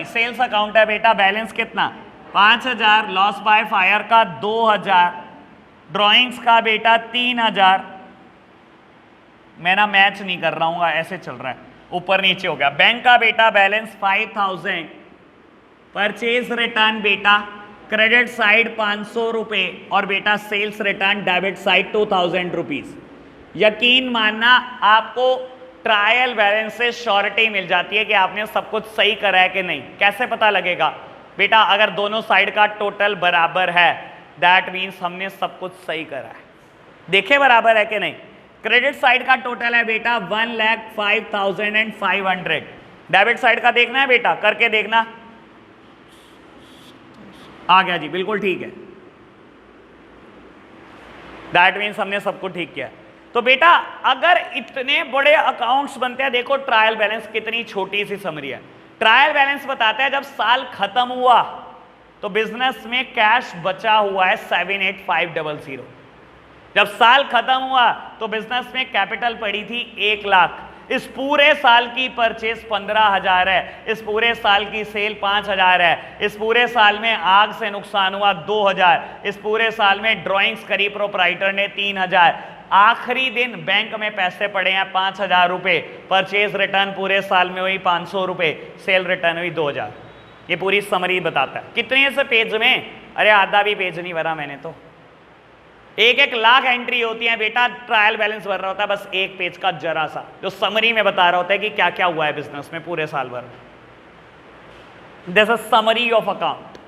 सेल्स अकाउंट है बेटा, बैलेंस कितना? 5,000। लॉस बाय फायर का 2,000। ड्राइंग्स का बेटा 3,000। मैं ना मैच नहीं कर रहा हूँ, ऐसे चल रहा है, ऊपर नीचे हो गया। बैंक का बेटा बैलेंस 5,000। परचेज रिटर्न बेटा क्रेडिट साइड 500 रुपए और बेटा sales return debit side 2,000 rupees. यकीन मानना आपको ट्रायल बैलेंस से श्योरिटी मिल जाती है कि आपने सब कुछ सही करा है कि नहीं। कैसे पता लगेगा बेटा? अगर दोनों साइड का टोटल बराबर है, दैट मीन्स हमने सब कुछ सही करा है। देखे बराबर है कि नहीं? क्रेडिट साइड का टोटल है बेटा 1,05,500। डेबिट साइड का देखना है बेटा, करके देखना। आ गया जी, बिल्कुल ठीक है। दैट मीन्स हमने सब कुछ ठीक किया। तो बेटा अगर इतने बड़े अकाउंट्स बनते हैं, देखो ट्रायल बैलेंस कितनी छोटी सी समरी है। ट्रायल बैलेंस बताता है जब साल खत्म हुआ तो बिजनेस में कैश बचा हुआ है 78500। जब साल खत्म हुआ तो बिजनेस में कैपिटल पड़ी थी 1 लाख। इस पूरे साल की परचेस 15,000 है, इस पूरे साल की सेल 5,000 है, इस पूरे साल में आग से नुकसान हुआ 2,000, इस पूरे साल में ड्राइंग्स करी प्रोपराइटर ने 3,000, आखिरी दिन बैंक में पैसे पड़े हैं 5,000 रुपए, परचेज रिटर्न पूरे साल में हुई 500 रुपए, सेल रिटर्न हुई 2,000। ये पूरी समरी बताता है। कितने से पेज में? अरे आधा भी पेज नहीं भरा मैंने तो। एक लाख एंट्री होती है बेटा, ट्रायल बैलेंस भर रहा होता है बस एक पेज का जरा सा, जो समरी में बता रहा होता है कि क्या क्या हुआ है बिजनेस में पूरे साल भर। This is summary of account.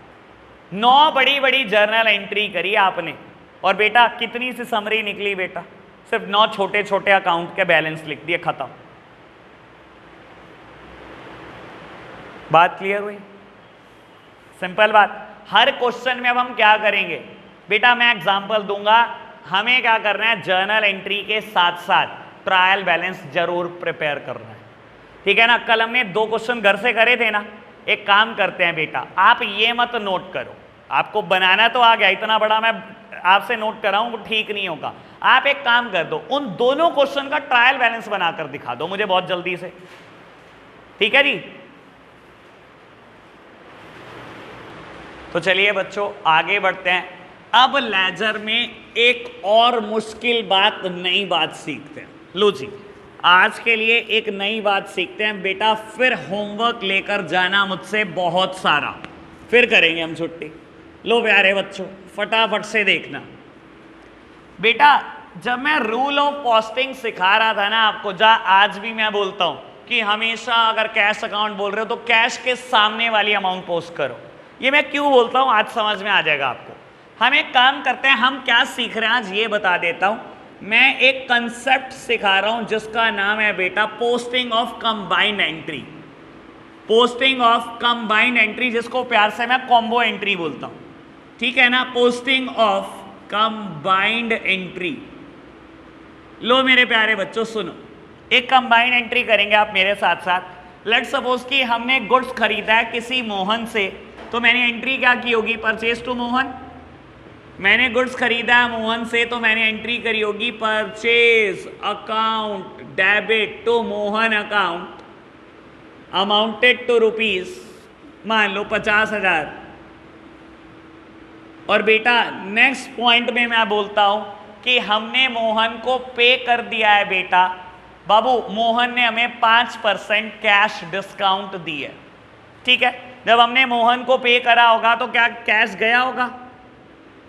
9 बड़ी बड़ी जर्नल एंट्री करी आपने, और बेटा कितनी सी समरी निकली बेटा? सिर्फ 9 छोटे छोटे अकाउंट के बैलेंस लिख दिए, खत्म। बात क्लियर हुई? सिंपल बात। हर क्वेश्चन में अब हम क्या करेंगे बेटा, मैं एग्जांपल दूंगा, हमें क्या करना है, जर्नल एंट्री के साथ साथ ट्रायल बैलेंस जरूर प्रिपेयर करना है, ठीक है ना। कल हमने 2 क्वेश्चन घर से करे थे ना, एक काम करते हैं बेटा, आप ये मत नोट करो, आपको बनाना तो आ गया, इतना बड़ा मैं आपसे नोट कर रहा हूं वो ठीक नहीं होगा। आप एक काम कर दो, उन दोनों क्वेश्चन का ट्रायल बैलेंस बनाकर दिखा दो मुझे बहुत जल्दी से, ठीक है जी। तो चलिए बच्चों आगे बढ़ते हैं। अब लेजर में एक और मुश्किल बात, नई बात सीखते हैं। लो जी, आज के लिए एक नई बात सीखते हैं बेटा, फिर होमवर्क लेकर जाना मुझसे बहुत सारा, फिर करेंगे हम छुट्टी। लो प्यारे बच्चों फटाफट से देखना बेटा, जब मैं रूल ऑफ पोस्टिंग सिखा रहा था ना आपको, जा आज भी मैं बोलता हूं कि हमेशा अगर कैश अकाउंट बोल रहे हो तो कैश के सामने वाली अमाउंट पोस्ट करो। ये मैं क्यों बोलता हूं आज समझ में आ जाएगा आपको। हम एक काम करते हैं, हम क्या सीख रहे हैं आज ये बता देता हूं। मैं एक कंसेप्ट सिखा रहा हूं जिसका नाम है बेटा posting of combined entry. Posting of combined entry, जिसको प्यार से मैं कॉम्बो एंट्री बोलता हूं, ठीक है ना। Posting of combined entry. लो मेरे प्यारे बच्चों सुनो, एक कंबाइंड एंट्री करेंगे आप मेरे साथ साथ। लेट्स सपोज कि हमने गुड्स खरीदा है किसी मोहन से, तो मैंने एंट्री क्या की होगी, परचेज टू मोहन। मैंने गुड्स खरीदा है मोहन से तो मैंने एंट्री करी होगी purchase account debit to Mohan account amounted to rupees मान लो 50,000। और बेटा नेक्स्ट पॉइंट में मैं बोलता हूं कि हमने मोहन को पे कर दिया है बेटा। बाबू मोहन ने हमें 5% कैश डिस्काउंट दी है, ठीक है। जब हमने मोहन को पे करा होगा तो क्या कैश गया होगा?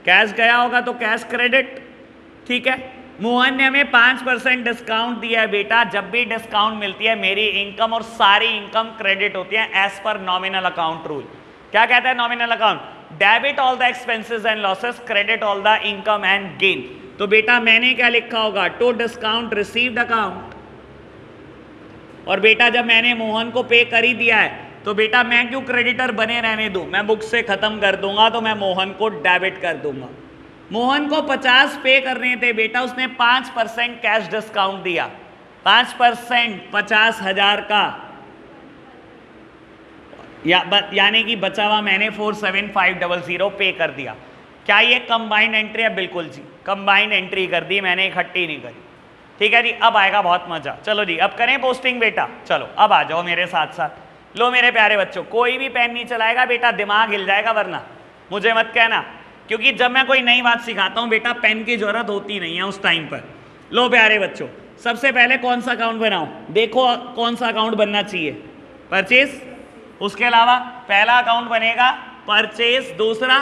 कैश गया होगा तो कैश क्रेडिट, ठीक है। मोहन ने हमें 5% डिस्काउंट दिया है बेटा। जब भी डिस्काउंट मिलती है मेरी इनकम और सारी इनकम क्रेडिट होती है as per nominal account rule. क्या कहता है nominal account? Debit all the expenses and losses, credit all the income and gain. तो बेटा मैंने क्या लिखा होगा, टू डिस्काउंट रिसीव्ड अकाउंट। और बेटा जब मैंने मोहन को पे कर ही दिया है तो बेटा मैं क्यों क्रेडिटर बने रहने दूं, मैं बुक से खत्म कर दूंगा, तो मैं मोहन को डेबिट कर दूंगा। मोहन को 50 पे करने थे बेटा, उसने 5% कैश डिस्काउंट दिया, 5% 50,000 का, यानी कि बचा हुआ मैंने 47500 पे कर दिया। क्या ये कंबाइंड एंट्री है? बिल्कुल जी, कंबाइंड एंट्री कर दी मैंने, इकट्ठी नहीं करी, ठीक है जी। अब आएगा बहुत मजा। चलो जी अब करें पोस्टिंग बेटा, चलो अब आ जाओ मेरे साथ साथ। लो मेरे प्यारे बच्चों, कोई भी पेन नहीं चलाएगा बेटा, दिमाग हिल जाएगा, वरना मुझे मत कहना, क्योंकि जब मैं कोई नई बात सिखाता हूं बेटा पेन की जरूरत होती नहीं है उस टाइम पर। लो प्यारे बच्चों, सबसे पहले कौन सा अकाउंट बनाऊं? देखो कौन सा अकाउंट बनना चाहिए, परचेज। उसके अलावा पहला अकाउंट बनेगा परचेज, दूसरा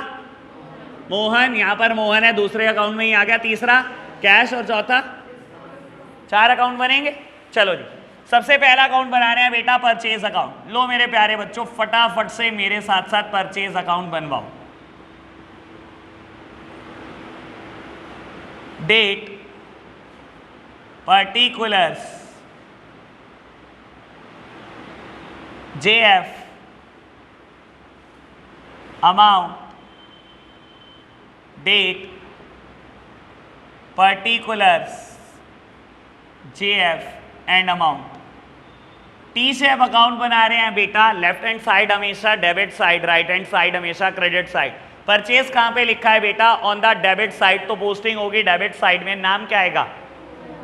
मोहन, यहां पर मोहन है दूसरे अकाउंट में ही आ गया, तीसरा कैश और चौथा, 4 अकाउंट बनेंगे। चलो जी सबसे पहला अकाउंट बना रहे हैं बेटा परचेज अकाउंट। लो मेरे प्यारे बच्चों फटाफट से मेरे साथ साथ परचेज अकाउंट बनवाओ। Date, particulars, JF, amount, date, particulars, JF and amount. T shape account बना रहे हैं बेटा, लेफ्ट हैंड साइड हमेशा debit side, right hand side हमेशा क्रेडिट साइड। परचेज कहां पे लिखा है बेटा? ऑन द डेबिट साइड, तो पोस्टिंग होगी डेबिट साइड में। नाम क्या आएगा?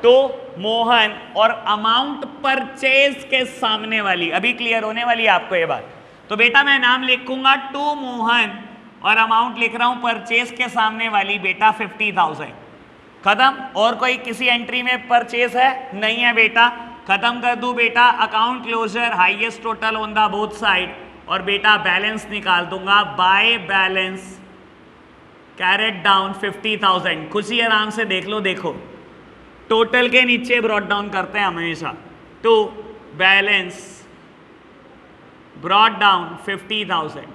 टू मोहन और अमाउंट परचेज के सामने वाली, अभी क्लियर होने वाली है आपको ये बात। तो बेटा मैं नाम लिखूंगा टू मोहन और अमाउंट लिख रहा हूं परचेज के सामने वाली बेटा 50,000। खत्म। और कोई किसी एंट्री में परचेज है? नहीं है बेटा। खत्म कर दूं बेटा। Account closure, highest total on the both side, और बेटा बैलेंस निकाल दूंगा। By balance carried down 50,000। खुशी आराम से देख लो, देखो टोटल के नीचे ब्रॉट डाउन करते हैं हमेशा। To balance brought down 50,000।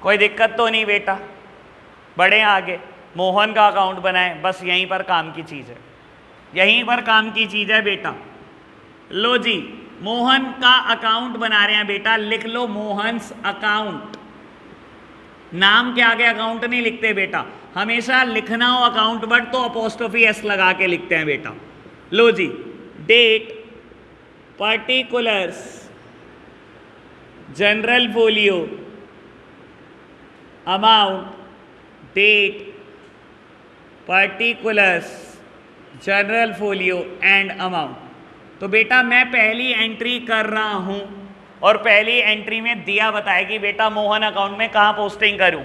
कोई दिक्कत तो नहीं बेटा। बढ़े आगे, मोहन का अकाउंट बनाए, बस यहीं पर काम की चीज़ है, यहीं पर काम की चीज़ है बेटा। लो जी, मोहन का अकाउंट बना रहे हैं बेटा, लिख लो मोहन्स अकाउंट। नाम के आगे अकाउंट नहीं लिखते बेटा, हमेशा लिखना हो अकाउंट बट तो अपोस्ट्रोफी एस लगा के लिखते हैं बेटा। लो जी, date, particulars, general folio, amount, date, particulars, general folio and amount. तो बेटा मैं पहली एंट्री कर रहा हूं और पहली एंट्री में दिया बताया कि बेटा मोहन अकाउंट में कहां पोस्टिंग करूं।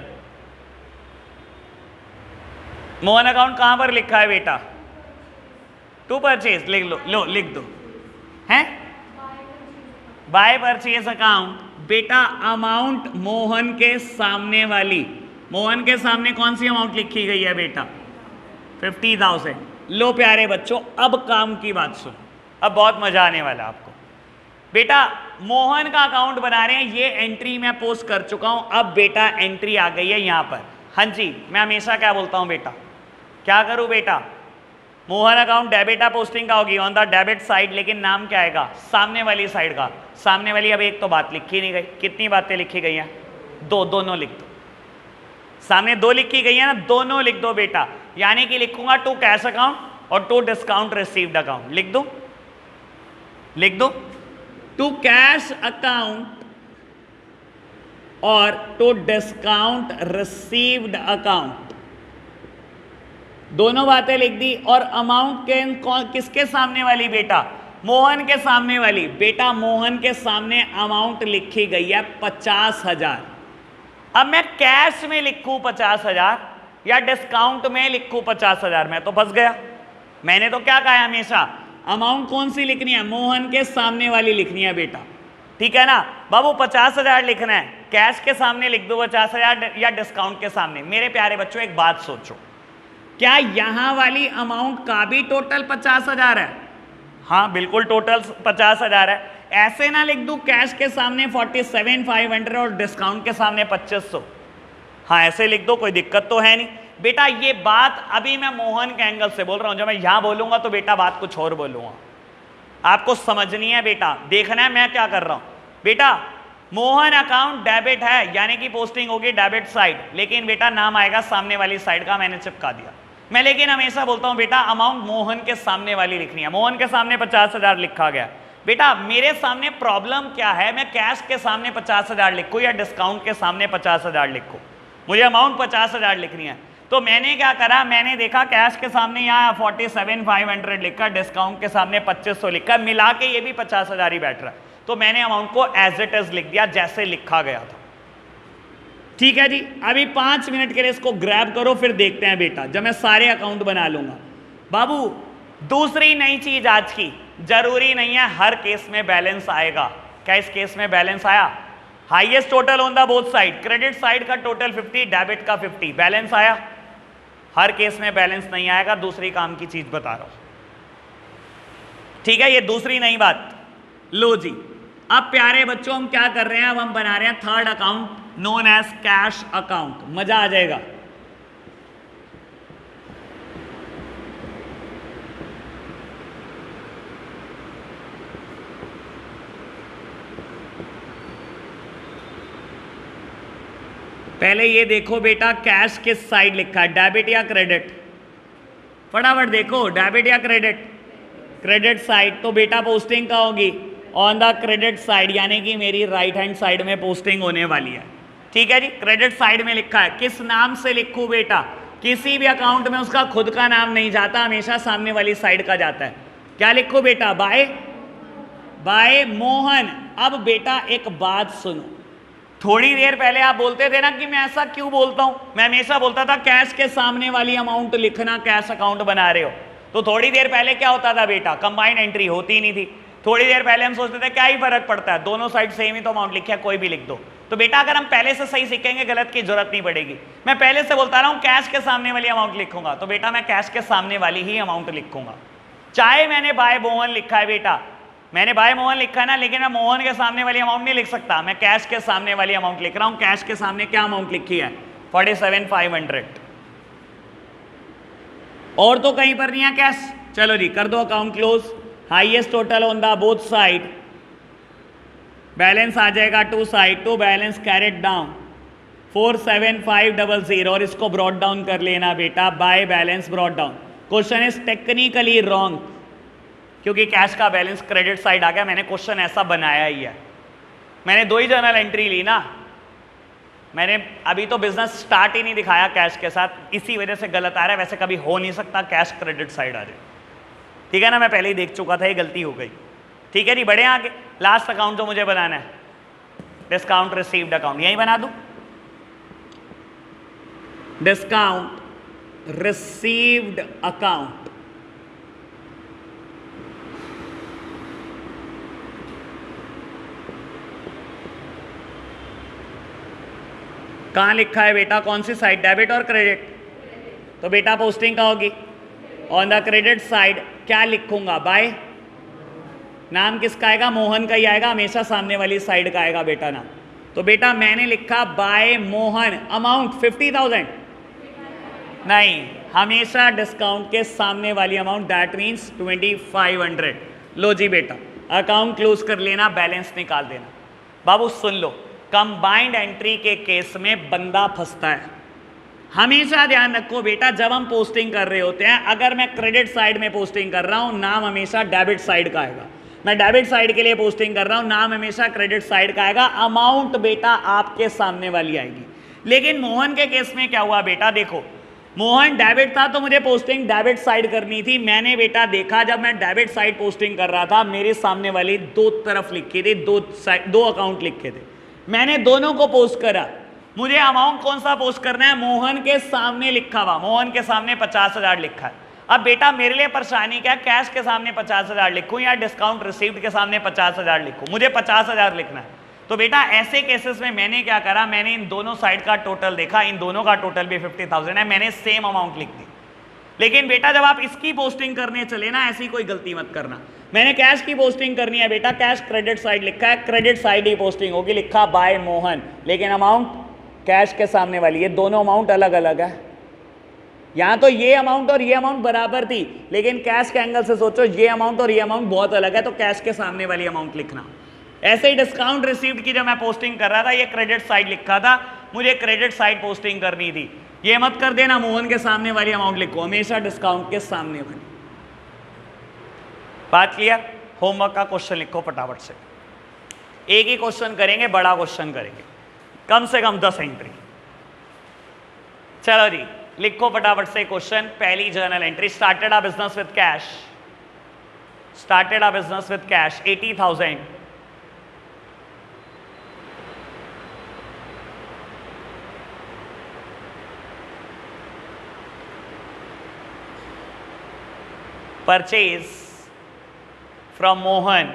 मोहन अकाउंट कहां पर लिखा है बेटा? टू परचेज लिख लो, लो लिख दो, हैं बाय परचेज अकाउंट। बेटा अमाउंट मोहन के सामने वाली, मोहन के सामने कौन सी अमाउंट लिखी गई है बेटा? 50,000। लो प्यारे बच्चों, अब काम की बात सुनो, अब बहुत मजा आने वाला है आपको। बेटा मोहन का अकाउंट बना रहे हैं, ये एंट्री मैं पोस्ट कर चुका हूं। अब बेटा एंट्री आ गई है यहां पर। हाँ जी, मैं हमेशा क्या बोलता हूं बेटा, क्या करूं बेटा? मोहन अकाउंट डेबिट पोस्टिंग का होगी ऑन द डेबिट साइड, लेकिन नाम क्या आएगा? सामने वाली साइड का। सामने वाली, अब एक तो बात लिखी नहीं गई, कितनी बातें लिखी गई हैं? दो, दोनों लिख दो। सामने दो लिखी गई है ना, दोनों लिख दो बेटा। यानी कि लिखूंगा टू कैश अकाउंट और टू डिस्काउंट रिसीव्ड अकाउंट। लिख दो, लिख दो, टू कैश अकाउंट और टू डिस्काउंट रिसीव्ड अकाउंट, दोनों बातें लिख दी। और अमाउंट के किसके सामने वाली बेटा? मोहन के सामने वाली। बेटा मोहन के सामने अमाउंट लिखी गई है 50,000। अब मैं कैश में लिखूं 50,000 या डिस्काउंट में लिखूं 50,000? मैं तो फंस गया। मैंने तो क्या कहा है हमेशा, अमाउंट कौन सी लिखनी है? मोहन के सामने वाली लिखनी है बेटा, ठीक है ना बाबू? 50,000 लिखना है, कैश के सामने लिख दो 50,000 या डिस्काउंट के सामने। मेरे प्यारे बच्चों एक बात सोचो, क्या यहां वाली अमाउंट का भी टोटल 50,000 है? हाँ बिल्कुल, टोटल 50,000 है। ऐसे ना लिख दूं कैश के सामने 47,500 और डिस्काउंट के सामने 2,500। हाँ ऐसे लिख दो, कोई दिक्कत तो है नहीं बेटा। ये बात अभी मैं मोहन के एंगल से बोल रहा हूं, जब मैं यहां बोलूंगा तो बेटा बात कुछ और बोलूंगा। आपको समझनी है बेटा, देखना है मैं क्या कर रहा हूं। बेटा मोहन अकाउंट डेबिट है, यानी कि पोस्टिंग होगी डेबिट साइड, लेकिन बेटा नाम आएगा सामने वाली साइड का, मैंने चिपका दिया। मैं लेकिन हमेशा बोलता हूं बेटा अमाउंट मोहन के सामने वाली लिखनी है। मोहन के सामने 50,000 लिखा गया। बेटा मेरे सामने प्रॉब्लम क्या है, मैं कैश के सामने 50,000 लिखूं या डिस्काउंट के सामने 50,000 लिखूं? मुझे अमाउंट 50,000 लिखनी है। तो मैंने क्या करा, मैंने देखा कैश के सामने यहाँ 47,500 लिखा, डिस्काउंट के सामने 2,500 लिखा, मिला के ये भी 50,000 ही बैठ रहा है। तो मैंने अमाउंट को एज इट इज लिख दिया जैसे लिखा गया था। ठीक है जी, अभी 5 मिनट के लिए इसको ग्रैब करो, फिर देखते हैं बेटा जब मैं सारे अकाउंट बना लूंगा। बाबू दूसरी नई चीज आज की, जरूरी नहीं है हर केस में बैलेंस आएगा। क्या इस केस में बैलेंस आया? Highest total on the both side, credit side का टोटल 50, डेबिट का 50, बैलेंस आया। हर केस में बैलेंस नहीं आएगा, दूसरी काम की चीज बता रहा हूं। ठीक है, ये दूसरी नई बात। लो जी, अब प्यारे बच्चों हम क्या कर रहे हैं, अब हम बना रहे हैं third account known as cash account. मजा आ जाएगा। पहले ये देखो बेटा कैश किस साइड लिखा है, डेबिट या क्रेडिट? फटाफट देखो, डेबिट या क्रेडिट? Credit side. तो बेटा पोस्टिंग का होगी ऑन द क्रेडिट साइड, यानी कि मेरी राइट हैंड साइड में पोस्टिंग होने वाली है। ठीक है जी, क्रेडिट साइड में लिखा है। किस नाम से लिखूं बेटा? किसी भी अकाउंट में उसका खुद का नाम नहीं जाता, हमेशा सामने वाली साइड का जाता है। क्या लिखो बेटा? बाय मोहन। अब बेटा एक बात सुनो, थोड़ी देर पहले आप बोलते थे ना कि मैं ऐसा क्यों बोलता हूं, मैं हमेशा बोलता था कैश के सामने वाली अमाउंट लिखना, कैश अकाउंट बना रहे हो। तो थोड़ी देर पहले क्या होता था बेटा? कंबाइंड एंट्री होती नहीं थी। थोड़ी देर पहले हम सोचते थे क्या ही फर्क पड़ता है, दोनों साइड सेम ही तो अमाउंट लिखा है, कोई भी लिख दो। तो बेटा अगर हम पहले से सही सीखेंगे, गलत की जरूरत नहीं पड़ेगी। मैं पहले से बोलता रहा हूं कैश के सामने वाली अमाउंट लिखूंगा, तो बेटा मैं कैश के सामने वाली ही अमाउंट लिखूंगा। चाहे मैंने बाय मोहन लिखा है बेटा, मैंने बाय मोहन लिखा है ना, लेकिन मैं मोहन के सामने वाली अमाउंट नहीं लिख सकता, मैं कैश के सामने वाली अमाउंट लिख रहा हूं। कैश के सामने क्या अमाउंट लिखी है? 47,500। और तो कहीं पर नहीं है कैश। चलो जी कर दो account close. Highest total on the both side, balance आ जाएगा to side, to balance carried down 47500, और इसको ब्रॉड डाउन कर लेना बेटा, by balance brought down. Question is technically wrong, क्योंकि कैश का बैलेंस क्रेडिट साइड आ गया। मैंने क्वेश्चन ऐसा बनाया ही है, मैंने 2 ही जर्नल एंट्री ली ना, मैंने अभी तो बिजनेस स्टार्ट ही नहीं दिखाया कैश के साथ, इसी वजह से गलत आ रहा है। वैसे कभी हो नहीं सकता कैश क्रेडिट साइड आ जाए, ठीक है ना, मैं पहले ही देख चुका था, ये गलती हो गई। ठीक है जी, बढ़े आगे। लास्ट अकाउंट जो मुझे बनाना है, डिस्काउंट रिसीव्ड अकाउंट, यही बना दूं, डिस्काउंट रिसीव्ड अकाउंट। कहां लिखा है बेटा? कौन सी साइड? डेबिट और क्रेडिट? तो बेटा पोस्टिंग का होगी ऑन द क्रेडिट साइड। क्या लिखूंगा? बाय। नाम किसका आएगा? मोहन का ही आएगा, हमेशा सामने वाली साइड का आएगा बेटा नाम। तो बेटा मैंने लिखा बाय मोहन, अमाउंट 50,000 नहीं, हमेशा डिस्काउंट के सामने वाली अमाउंट, दैट मीन्स 2500। लो जी बेटा अकाउंट क्लोज कर लेना, बैलेंस निकाल देना। बाबू सुन लो, कंबाइंड एंट्री के केस में बंदा फंसता है। हमेशा ध्यान रखो बेटा, जब हम पोस्टिंग कर रहे होते हैं, अगर मैं क्रेडिट साइड में पोस्टिंग कर रहा हूं, नाम हमेशा डेबिट साइड का आएगा। मैं डेबिट साइड के लिए पोस्टिंग कर रहा हूं, नाम हमेशा क्रेडिट साइड का आएगा, अमाउंट बेटा आपके सामने वाली आएगी। लेकिन मोहन के केस में क्या हुआ बेटा? देखो, मोहन डेबिट था तो मुझे पोस्टिंग डेबिट साइड करनी थी। मैंने बेटा देखा, जब मैं डेबिट साइड पोस्टिंग कर रहा था, मेरे सामने वाली 2 तरफ लिखी थी, 2 अकाउंट लिखे थे, मैंने दोनों को पोस्ट करा। मुझे अमाउंट कौन सा पोस्ट करना है? मोहन के सामने लिखा हुआ, मोहन के सामने 50,000 लिखा है। अब बेटा मेरे लिए परेशानी क्या? कैश के सामने 50,000 लिखूं या डिस्काउंट रिसीव्ड के सामने 50,000 लिखूं? मुझे 50,000 लिखना है। तो बेटा ऐसे केसेस में मैंने क्या करा, मैंने इन दोनों साइड का टोटल देखा, इन दोनों का टोटल भी 50,000 है, मैंने सेम अमाउंट लिख दी। लेकिन बेटा जब आप इसकी पोस्टिंग करने चले ना, ऐसी कोई गलती मत करना। मैंने कैश की पोस्टिंग करनी है बेटा, कैश क्रेडिट साइड लिखा है, क्रेडिट साइड ही पोस्टिंग होगी, लिखा बाय मोहन, लेकिन अमाउंट कैश के सामने वाली। ये दोनों अमाउंट अलग अलग है। यहां तो ये अमाउंट और ये अमाउंट बराबर थी, लेकिन कैश के एंगल से सोचो, ये अमाउंट और ये अमाउंट बहुत अलग है, तो कैश के सामने वाली अमाउंट लिखना। ऐसे ही डिस्काउंट रिसीव्ड की जब मैं पोस्टिंग कर रहा था, ये क्रेडिट साइड लिखा था, मुझे क्रेडिट साइड पोस्टिंग करनी थी। ये मत कर देना मोहन के सामने वाली अमाउंट लिखो, हमेशा डिस्काउंट के सामने वाली। बात क्लियर? होमवर्क का क्वेश्चन लिखो फटाफट से, एक ही क्वेश्चन करेंगे, बड़ा क्वेश्चन करेंगे, कम से कम 10 एंट्री। चलो जी लिखो फटाफट से क्वेश्चन। पहली journal entry, started a business with cash, started a business with cash 80,000, purchase from Mohan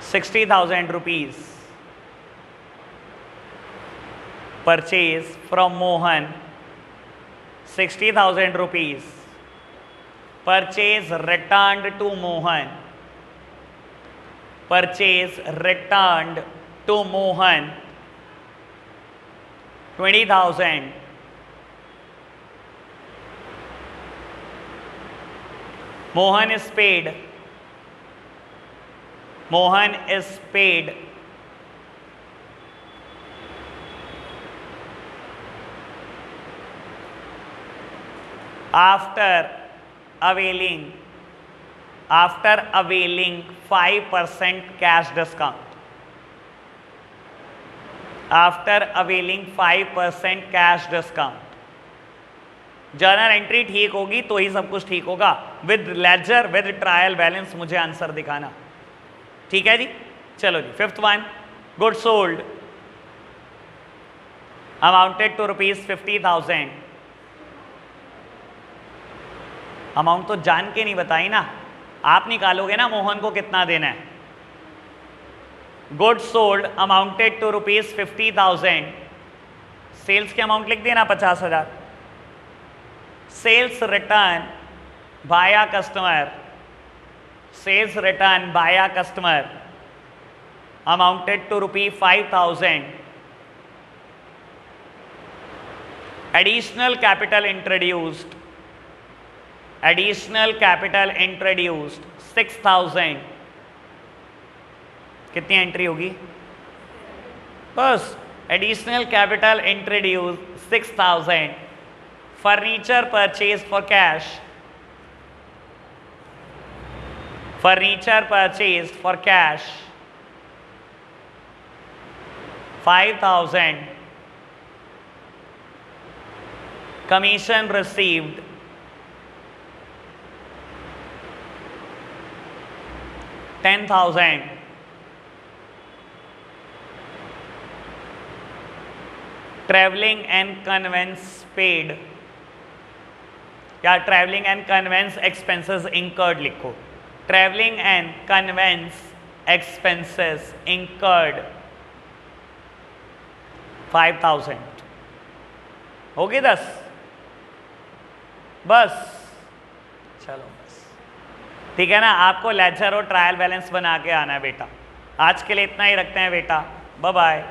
60,000 rupees, purchase from Mohan 60,000 rupees, purchase returned to Mohan, purchase returned to Mohan 20,000, Mohan is paid, Mohan is paid after availing 5% cash discount, after availing 5% cash discount. Journal entry ठीक होगी तो ही सब कुछ ठीक होगा। With ledger with trial balance मुझे answer दिखाना। ठीक है जी, चलो जी। Fifth one, good sold amounted to ₹50,000। Amount तो जान के नहीं बताई ना, आप निकालोगे ना मोहन को कितना देना है। Good sold amounted to ₹50,000। Sales के अमाउंट लिख देना 50,000। Sales return by a customer, sales return by a customer amounted to ₹5,000। Additional capital introduced, additional capital introduced 6,000। कितनी एंट्री होगी? बस additional capital introduced 6,000। Furniture purchase for cash, furniture purchase for cash 5,000। Commission received 10,000। Travelling and conveyance paid, या travelling and conveyance expenses incurred लिखो। Travelling and conveyance expenses incurred 5,000। होगी 10? बस चलो बस, ठीक है ना। आपको लेजर और ट्रायल बैलेंस बना के आना है बेटा। आज के लिए इतना ही रखते हैं बेटा, बाय बाय।